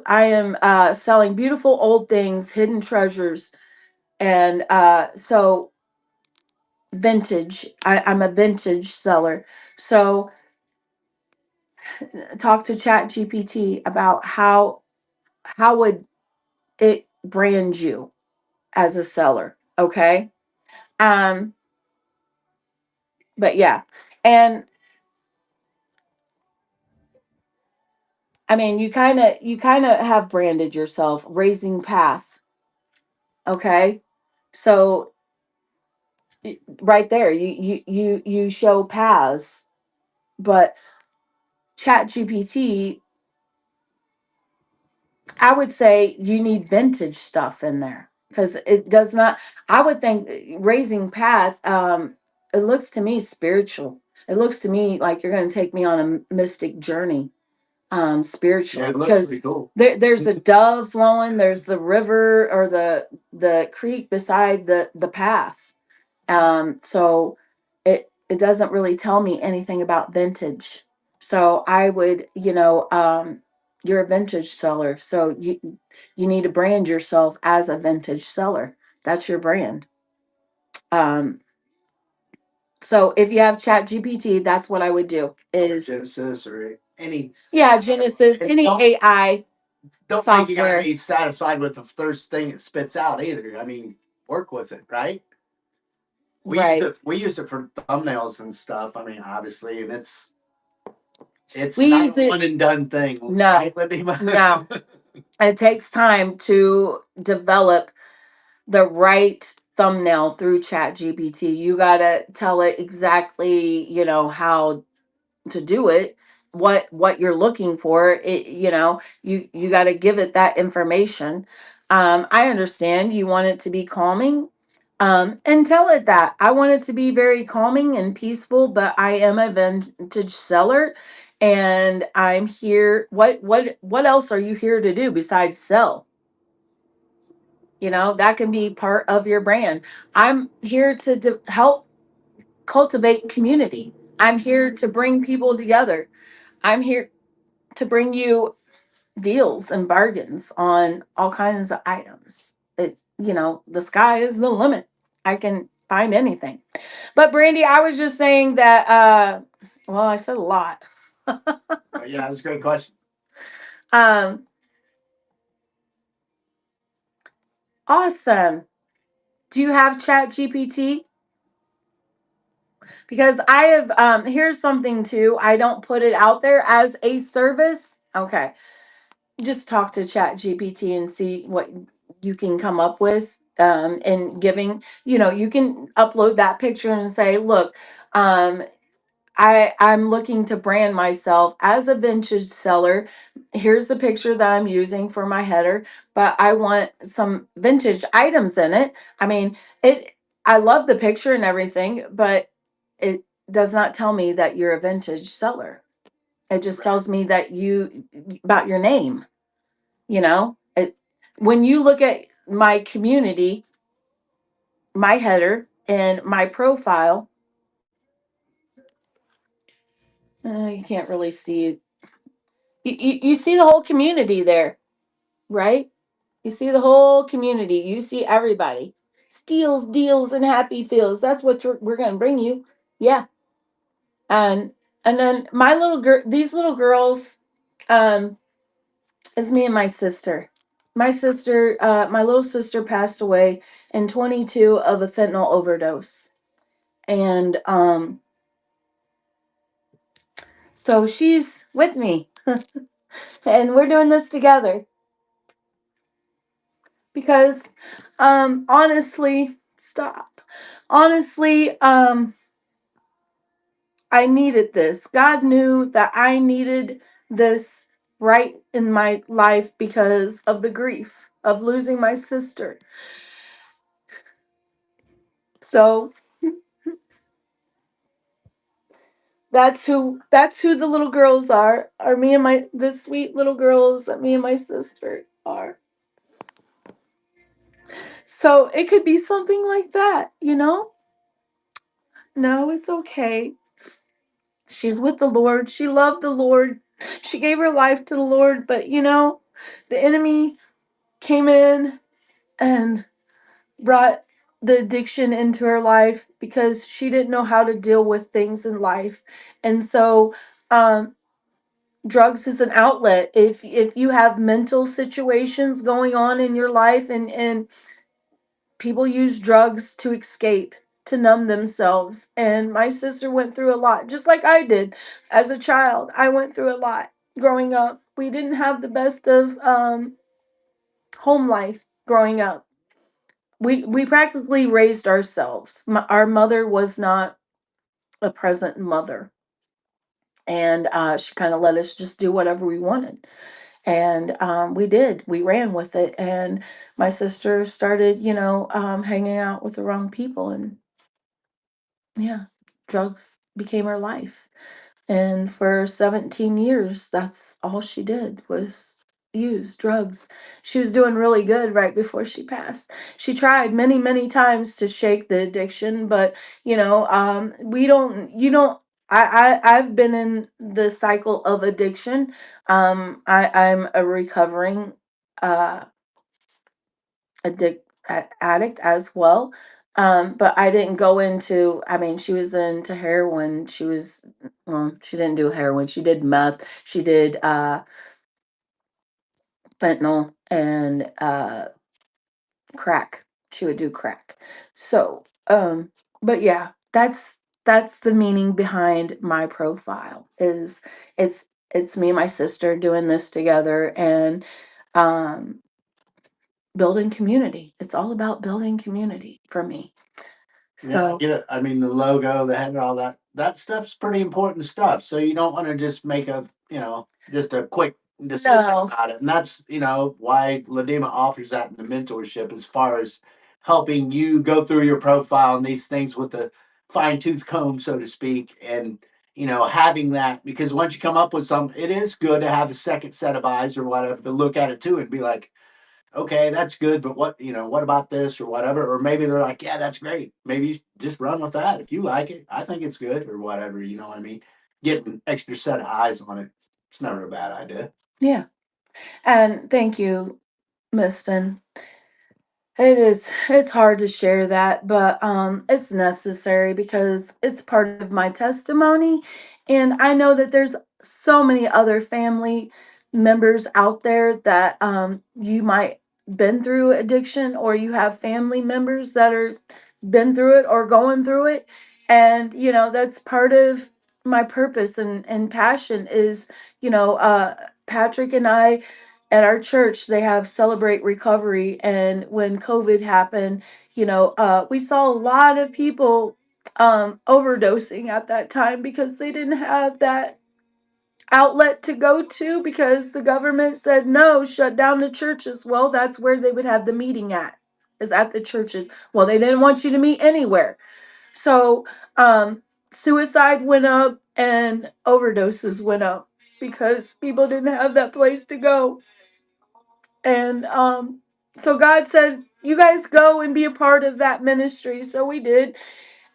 Speaker 1: I am selling beautiful old things, hidden treasures, and so vintage. I'm a vintage seller. So talk to Chat GPT about how would it brand you as a seller. Okay. Um, but yeah. And I mean you kind of have branded yourself, Raising Path. Okay. So right there, you show paths, but Chat GPT, I would say you need vintage stuff in there because it does not. I would think Raising Path. It looks to me spiritual. It looks to me like you're going to take me on a mystic journey, spiritually. Yeah, it looks because pretty cool. There's a dove flowing. There's the river or the creek beside the path. So it doesn't really tell me anything about vintage. So I would, you're a vintage seller. So you need to brand yourself as a vintage seller. That's your brand. Um, so if you have Chat GPT, that's what I would do is
Speaker 2: Genesis or any.
Speaker 1: yeah, Genesis, any AI
Speaker 2: Don't think you gotta
Speaker 1: software.
Speaker 2: be satisfied with the first thing it spits out either. I mean, work with it, right?
Speaker 1: Right.
Speaker 2: We use it for thumbnails and stuff. I mean, obviously, and it's
Speaker 1: We
Speaker 2: not
Speaker 1: use
Speaker 2: a
Speaker 1: it.
Speaker 2: one and done thing.
Speaker 1: No,
Speaker 2: Right, Libby?
Speaker 1: no. It takes time to develop the right thumbnail through Chat GPT. You gotta tell it exactly, how to do it, what you're looking for. You got to give it that information. I understand you want it to be calming, and tell it that I want it to be very calming and peaceful, but I am a vintage seller, and I'm here. What else are you here to do besides sell? That can be part of your brand. I'm here to help cultivate community. I'm here to bring people together. I'm here to bring you deals and bargains on all kinds of items. The sky is the limit. I can find anything. But Brandy, I was just saying that well, I said a lot.
Speaker 2: Yeah, that's a great question.
Speaker 1: um awesome. Do you have Chat GPT? Because I have here's something too. I don't put it out there as a service. Okay. Just talk to Chat GPT and see what you can come up with. And giving, you can upload that picture and say, look, um, I'm looking to brand myself as a vintage seller. Here's the picture that I'm using for my header, but I want some vintage items in it. I mean, I love the picture and everything, but it does not tell me that you're a vintage seller. It just tells me that you about your name. When you look at my community, my header and my profile, you can't really see. You see the whole community there, right? You see the whole community. You see everybody. Steals, deals, and happy feels. That's what we're going to bring you. Yeah. And then my little girl, these little girls, um, is me and my sister. My little sister passed away in 22 of a fentanyl overdose. And so she's with me. And we're doing this together because honestly, stop. Honestly, I needed this. God knew that I needed this right in my life because of the grief of losing my sister. So that's who the little girls are me and my the sweet little girls that me and my sister are. So it could be something like that, you know? No, it's okay. She's with the Lord. She loved the Lord. She gave her life to the Lord, but the enemy came in and brought the addiction into her life because she didn't know how to deal with things in life. And so um drugs is an outlet. If you have mental situations going on in your life, and people use drugs to escape, to numb themselves. And my sister went through a lot, just like I did as a child. I went through a lot growing up. We didn't have the best of home life growing up. We practically raised ourselves. Our mother was not a present mother, and she kind of let us just do whatever we wanted. And we did. We ran with it, and my sister started, hanging out with the wrong people, and yeah, drugs became her life. And for 17 years, that's all she did was use drugs. She was doing really good right before she passed. She tried many, many times to shake the addiction, but we don't, you don't. I've been in the cycle of addiction. I'm a recovering uh addict as well. But I didn't go into, I mean, she was into heroin. Well, she didn't do heroin. She did meth. She did fentanyl and crack. She would do crack. So, but yeah, that's the meaning behind my profile is it's it's me and my sister doing this together, and um building community. It's all about building community for me.
Speaker 2: Yeah, I
Speaker 1: So
Speaker 2: get it. I mean, the logo, the header, all that stuff's pretty important stuff. So you don't want to just make just a quick decision
Speaker 1: no,
Speaker 2: about it. And that's, why Ladima offers that in the mentorship as far as helping you go through your profile and these things with the fine tooth comb, so to speak. And, having that, because once you come up with it is good to have a second set of eyes or whatever to look at it too and be like, okay, that's good, but what about this or whatever? Or maybe they're like, yeah, that's great. Maybe you just run with that. If you like it, I think it's good or whatever. You know what I mean? Getting an extra set of eyes on it, it's never a bad idea.
Speaker 1: yeah. And thank you, Miston. It's hard to share that, but it's necessary because it's part of my testimony, and I know that there's so many other family members out there that you might been through addiction, or you have family members that are been through it or going through it. And that's part of my purpose and passion is, Patrick and I at our church, they have Celebrate Recovery. And when COVID happened, we saw a lot of people overdosing at that time because they didn't have that outlet to go to, because the government said no, shut down the churches. Well, that's where they would have the meeting at, is at the churches. Well, they didn't want you to meet anywhere. So suicide went up and overdoses went up because people didn't have that place to go. And so God said, you guys go and be a part of that ministry. So we did.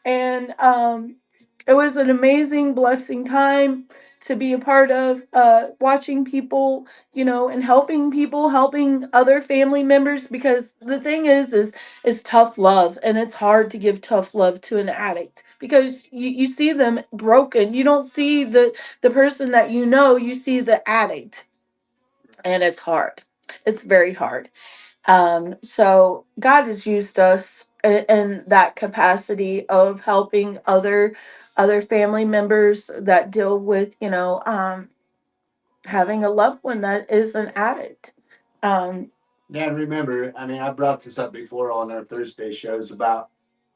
Speaker 1: And it was an amazing blessing time to be a part of, watching people, and helping people, helping other family members, because the thing is tough love, and it's hard to give tough love to an addict because you see them broken. You don't see the person that you see the addict, and it's hard. It's very hard. So God has used us in that capacity of helping other family members that deal with, having a loved one that is an addict. Um,
Speaker 2: Yeah, and remember, I mean, I brought this up before on our Thursday shows about,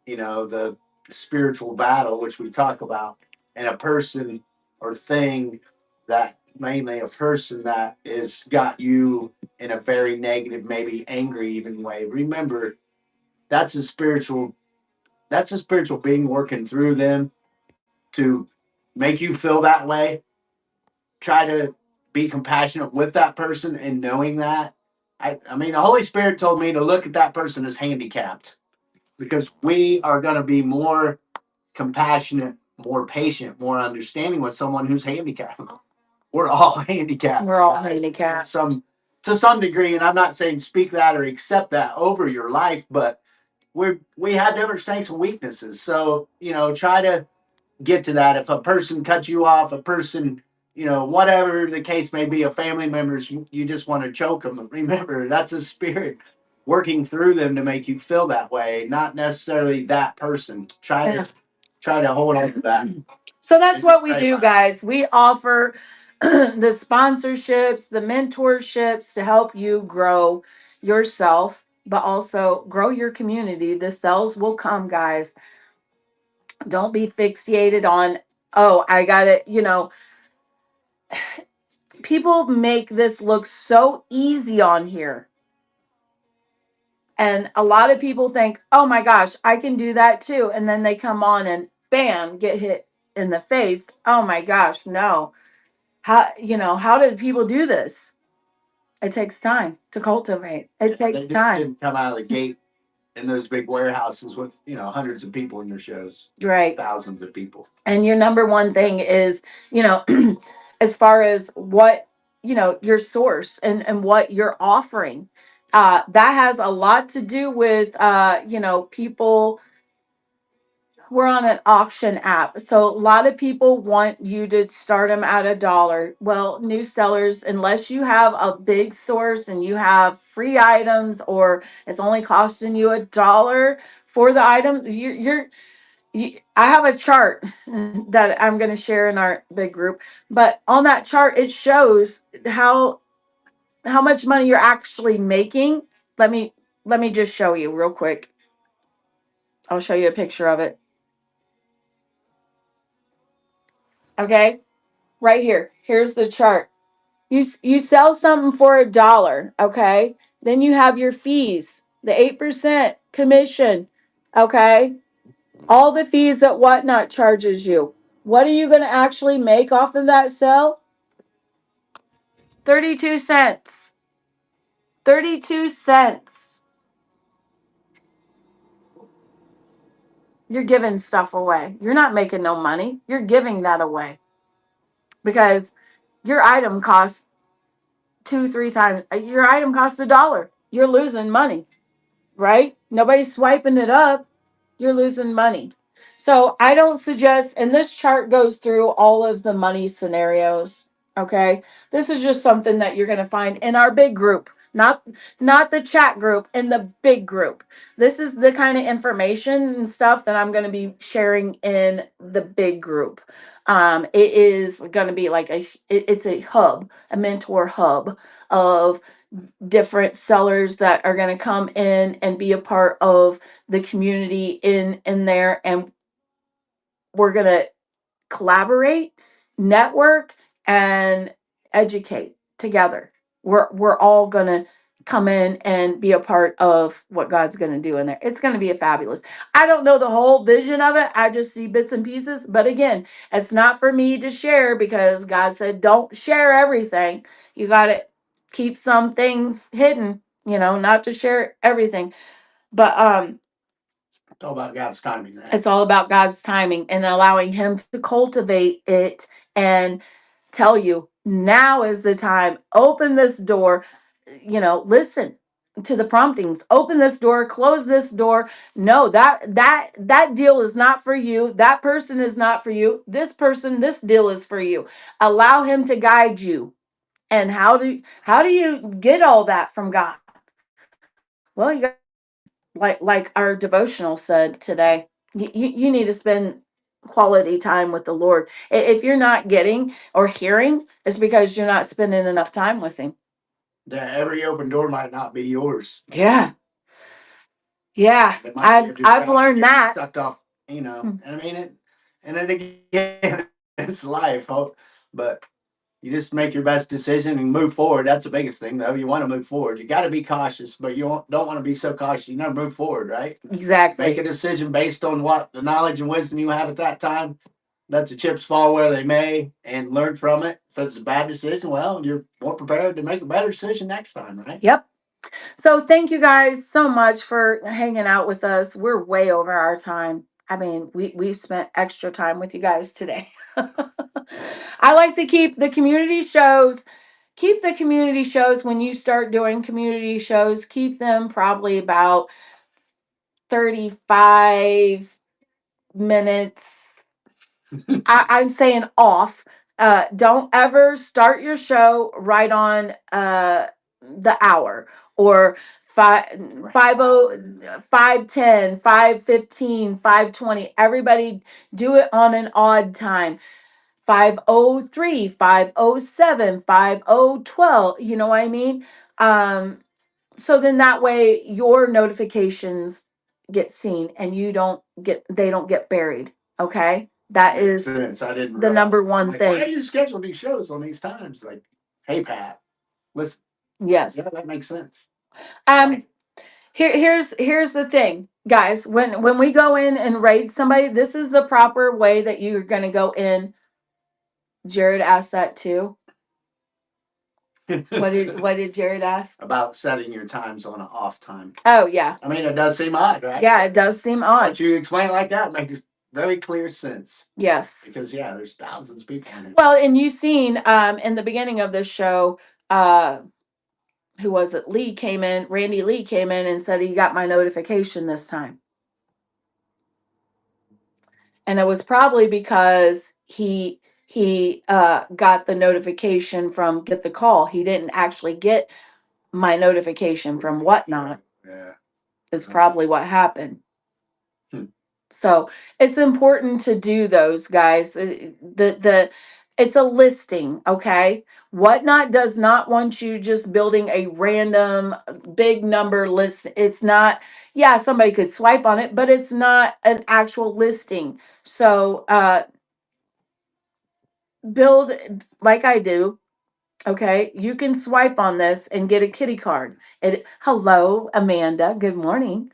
Speaker 2: the spiritual battle, which we talk about, and a person or thing that mainly a person that is got you in a very negative, maybe angry even way. Remember, that's a spiritual that's a spiritual being working through them to make you feel that way. Try to be compassionate with that person and knowing that. I mean, the Holy Spirit told me to look at that person as handicapped because we are going to be more compassionate, more patient, more understanding with someone who's handicapped. We're all handicapped.
Speaker 1: we're all handicapped.
Speaker 2: Some to some degree, and I'm not saying speak that or accept that over your life, but we have different strengths and weaknesses. So try to get to that. If a person cuts you off, a person, whatever the case may be, a family members, you just want to choke them. Remember, that's a spirit working through them to make you feel that way, not necessarily that person. Try to hold on to that.
Speaker 1: So that's what we do, guys. We offer the sponsorships, the mentorships to help you grow yourself, but also grow your community. The sales will come, guys. Don't be fixated on, oh, I got it. People make this look so easy on here. And a lot of people think, oh my gosh, I can do that too. And then they come on and bam, get hit in the face. Oh my gosh, no. How did people do this? It takes time to cultivate. It takes time.
Speaker 2: Didn't come out of the gate in those big warehouses with hundreds of people in their shows,
Speaker 1: Right.
Speaker 2: thousands of people.
Speaker 1: And your number one thing is, as far as what, your source and what you're offering. That has a lot to do with, people. We're on an auction app. So a lot of people want you to start them at $1. Well, new sellers, unless you have a big source and you have free items or it's only costing you $1 for the item, I have a chart that I'm going to share in our big group. But on that chart, it shows how much money you're actually making. Let me just show you real quick. I'll show you a picture of it. Okay, right here. Here's the chart. You sell something for $1, okay? Then you have your fees, the 8% commission, okay? All the fees that Whatnot charges you. What are you going to actually make off of that sale? 32 cents. 32 cents. You're giving stuff away. You're not making no money. You're giving that away because your item costs 2, 3 times. Your item costs $1. You're losing money, right? Nobody's swiping it up. You're losing money. So I don't suggest, and this chart goes through all of the money scenarios. Okay. This is just something that you're going to find in our big group, not the chat group, in the big group. This is the kind of information and stuff that I'm going to be sharing in the big group. It is going to be like it's a hub, a mentor hub of different sellers that are going to come in and be a part of the community in there, and we're going to collaborate, network, and educate together. We're all going to come in and be a part of what God's going to do in there. It's going to be a fabulous. I don't know the whole vision of it. I just see bits and pieces, but again, it's not for me to share because God said don't share everything. You got to keep some things hidden, not to share everything. But
Speaker 2: It's all about God's timing, right?
Speaker 1: it's all about God's timing and allowing Him to cultivate it and tell you now is the time. Open this door. Listen to the promptings. Open this door. Close this door. No, that deal is not for you. That person is not for you. This deal is for you. Allow Him to guide you. And how do you get all that from God? Well, you got like our devotional said today. You need to spend quality time with the Lord. If you're not getting or hearing, it's because you're not spending enough time with Him.
Speaker 2: Yeah, every open door might not be yours.
Speaker 1: Yeah. Yeah.
Speaker 2: It might be a
Speaker 1: I've learned
Speaker 2: distraction,
Speaker 1: that.
Speaker 2: sucked off, and I mean it. And then again, it's life, but you just make your best decision and move forward. That's the biggest thing, though. You want to move forward. You got to be cautious, but you don't want to be so cautious you never move forward, right?
Speaker 1: Exactly.
Speaker 2: Make a decision based on what the knowledge and wisdom you have at that time. Let the chips fall where they may, and learn from it. If it's a bad decision, well, you're more prepared to make a better decision next time, right?
Speaker 1: Yep. So thank you guys so much for hanging out with us. We're way over our time. I mean, we spent extra time with you guys today. I like to keep the community shows when you start doing community shows, keep them probably about 35 minutes. I'm saying off. Don't ever start your show right on the hour or five
Speaker 2: Right.
Speaker 1: 5:10, 5:15, 5:20. Everybody do it on an odd time. 5:03, 5:07, 5:12. You know what I mean? Um, so then that way your notifications get seen and they don't get buried. Okay, that
Speaker 2: Makes
Speaker 1: is
Speaker 2: sense. I didn't
Speaker 1: the
Speaker 2: realize.
Speaker 1: number
Speaker 2: I'm
Speaker 1: one
Speaker 2: like, why do
Speaker 1: thing.
Speaker 2: you schedule these shows on these times? Like, hey Pat, listen,
Speaker 1: Yes.
Speaker 2: yeah, that makes sense.
Speaker 1: um here's the thing, guys. When we go in and raid somebody, this is the proper way that you're going to go in. Jared asked that too. What did Jared ask?
Speaker 2: About setting your times on an off time.
Speaker 1: Oh yeah.
Speaker 2: I mean, it does seem odd, right?
Speaker 1: Yeah, it does seem odd.
Speaker 2: But you explain it like that, makes very clear sense.
Speaker 1: Yes.
Speaker 2: Because yeah, there's thousands of people on it.
Speaker 1: Well, and you seen in the beginning of this show, uh who was it? Randy Lee came in and said he got my notification this time. And it was probably because he got the notification from Get the Call. He didn't actually get my notification from Whatnot.
Speaker 2: Yeah.
Speaker 1: Is probably what happened.
Speaker 2: Hmm.
Speaker 1: So it's important to do those, guys. It's a listing, okay? Whatnot does not want you just building a random big number list. It's not, yeah, somebody could swipe on it, but it's not an actual listing. So build like I do. Okay, you can swipe on this and get a kitty card. Hello, Amanda. Good morning.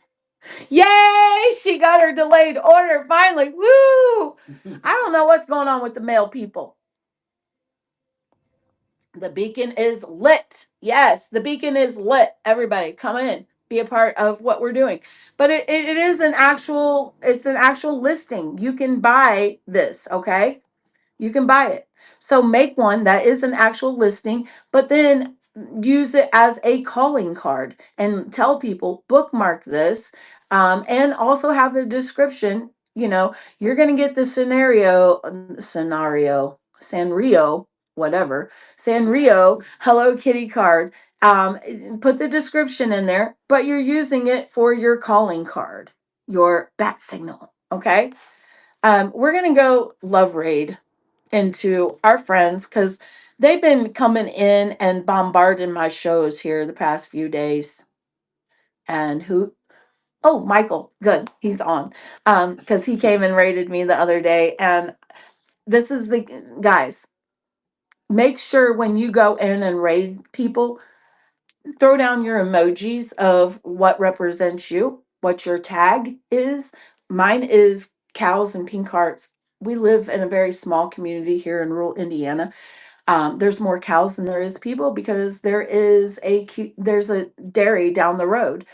Speaker 1: Yay! She got her delayed order finally. Woo! I don't know what's going on with the mail people. The beacon is lit. Yes, the beacon is lit. Everybody, come in, be a part of what we're doing. But it is it's an actual listing. You can buy this, okay? You can buy it. So make one that is an actual listing, but then use it as a calling card and tell people bookmark this, and also have a description. You're going to get the Sanrio, whatever, Sanrio Hello Kitty card. Put the description in there, but you're using it for your calling card, your bat signal. Okay. We're going to go love raid into our friends because they've been coming in and bombarding my shows here the past few days. And Michael, good, he's on. Because he came and raided me the other day. And this is the guys, make sure when you go in and raid people, throw down your emojis of what represents you, what your tag is. Mine is cows and pink hearts. We live in a very small community here in rural Indiana. There's more cows than there is people because there's a dairy down the road.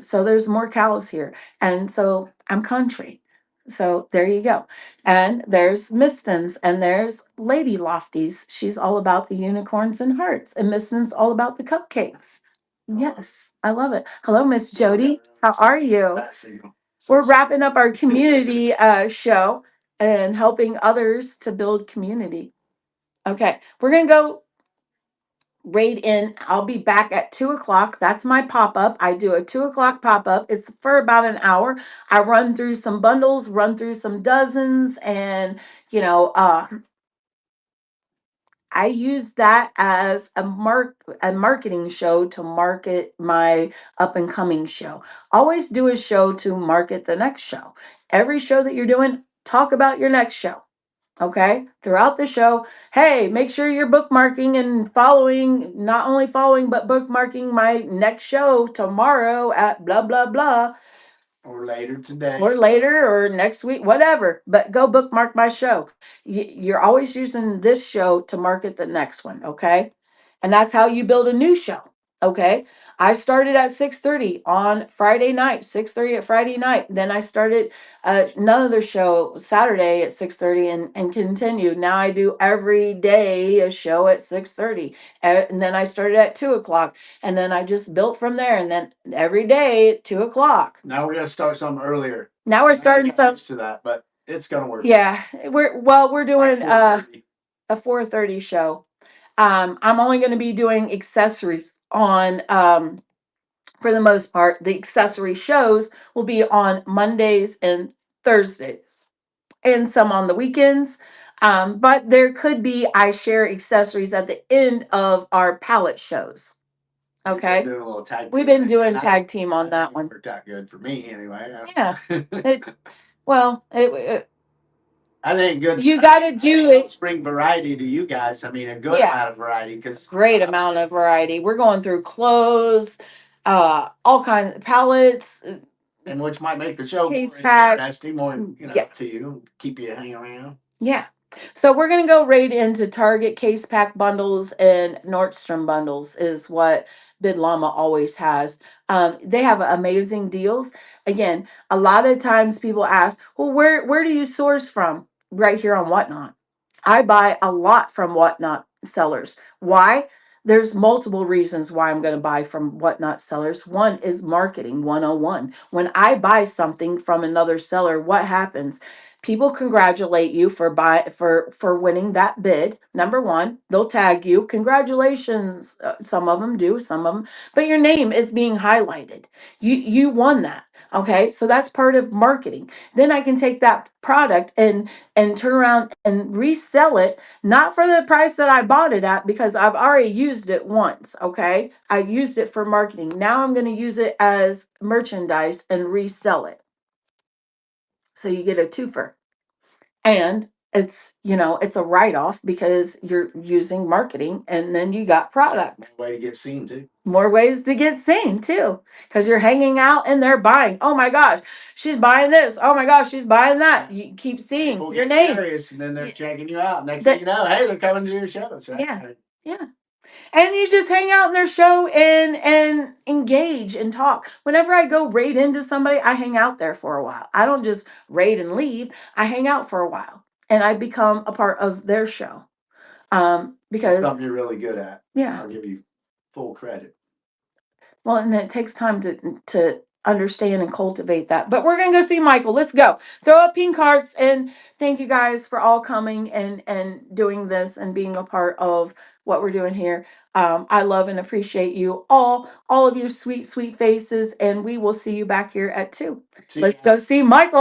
Speaker 1: So there's more cows here, and so I'm country. So there you go. And there's Mistons and there's Lady Lofties. She's all about the unicorns and hearts, and Miston's all about the cupcakes. Yes, I love it. Hello, Miss Jody. How are you? We're wrapping up our community show and helping others to build community. Okay, we're gonna go Raid in. I'll be back at 2 o'clock. That's my pop up. I do a 2 o'clock pop up. It's for about an hour. I run through some bundles, run through some dozens, and you know, I use that as a marketing show to market my up and coming show. Always do a show to market the next show. Every show that you're doing, talk about your next show. Okay? Throughout the show, hey, make sure you're bookmarking and following, not only following but bookmarking my next show tomorrow at blah blah blah
Speaker 2: Or later today.
Speaker 1: or later or next week, whatever. But go bookmark my show. You're always using this show to market the next one, okay? And that's how you build a new show, okay? I started at 6:30 on Friday night, 6:30 at Friday night. Then I started another show Saturday at 6:30 and continued. Now I do every day a show at 6:30. And then I started at 2 o'clock. And then I just built from there. And then every day at 2 o'clock.
Speaker 2: Now we're gonna start something earlier.
Speaker 1: Now we're starting some.
Speaker 2: Used to that, but it's gonna work.
Speaker 1: Yeah, we're doing
Speaker 2: Like 4:30.
Speaker 1: a 4:30 show. I'm only going to be doing accessories on for the most part. The accessory shows will be on Mondays and Thursdays, and some on the weekends. But there could be I share accessories at the end of our palette shows. Okay,
Speaker 2: Doing a little tag
Speaker 1: we've
Speaker 2: team
Speaker 1: been doing
Speaker 2: thing.
Speaker 1: tag team on
Speaker 2: I
Speaker 1: that
Speaker 2: think it
Speaker 1: one.
Speaker 2: worked out good for me anyway.
Speaker 1: Yeah. It
Speaker 2: I think good.
Speaker 1: you got to do it.
Speaker 2: Bring variety to you guys. I mean, a good
Speaker 1: Yeah.
Speaker 2: amount of variety because
Speaker 1: Great amount of variety. We're going through clothes, all kinds of palettes,
Speaker 2: and which might make the show
Speaker 1: Case
Speaker 2: more
Speaker 1: pack.
Speaker 2: interesting, more
Speaker 1: Yeah.
Speaker 2: to you, keep you hanging around.
Speaker 1: Yeah. So we're gonna go right into Target case pack bundles and Nordstrom bundles is what Bid Llama always has. They have amazing deals. Again, a lot of times people ask, well, where do you source from? Right here on Whatnot. I buy a lot from Whatnot sellers. Why? There's multiple reasons why I'm going to buy from Whatnot sellers. One is marketing 101. When I buy something from another seller, what happens? People congratulate you for winning that bid. Number one, they'll tag you. Congratulations. Some of them do, some of them, but your name is being highlighted. You won that. Okay, so that's part of marketing. Then I can take that product and turn around and resell it, not for the price that I bought it at, because I've already used it once. Okay, I used it for marketing. Now I'm going to use it as merchandise and resell it. So you get a twofer. And it's a write off because you're using marketing and then you got product.
Speaker 2: Way to get seen too.
Speaker 1: More ways to get seen too because you're hanging out and they're buying. Oh my gosh, she's buying this. Oh my gosh, she's buying that. You keep seeing
Speaker 2: People
Speaker 1: your
Speaker 2: get
Speaker 1: name.
Speaker 2: curious, and then they're checking you out. Next thing you know, hey, they're coming to your shows. Right?
Speaker 1: Yeah. Yeah. And you just hang out in their show and engage and talk. Whenever I go raid into somebody, I hang out there for a while. I don't just raid and leave. I hang out for a while and I become a part of their show. Because
Speaker 2: That's something you're really good at.
Speaker 1: Yeah.
Speaker 2: I'll give you full credit.
Speaker 1: Well, and it takes time to understand and cultivate that. But we're gonna go see Michael. Let's go. Throw up pink hearts and thank you guys for all coming and doing this and being a part of what we're doing here. I love and appreciate you all of your sweet, sweet faces, and we will see you back here at 2. Let's go see Michael.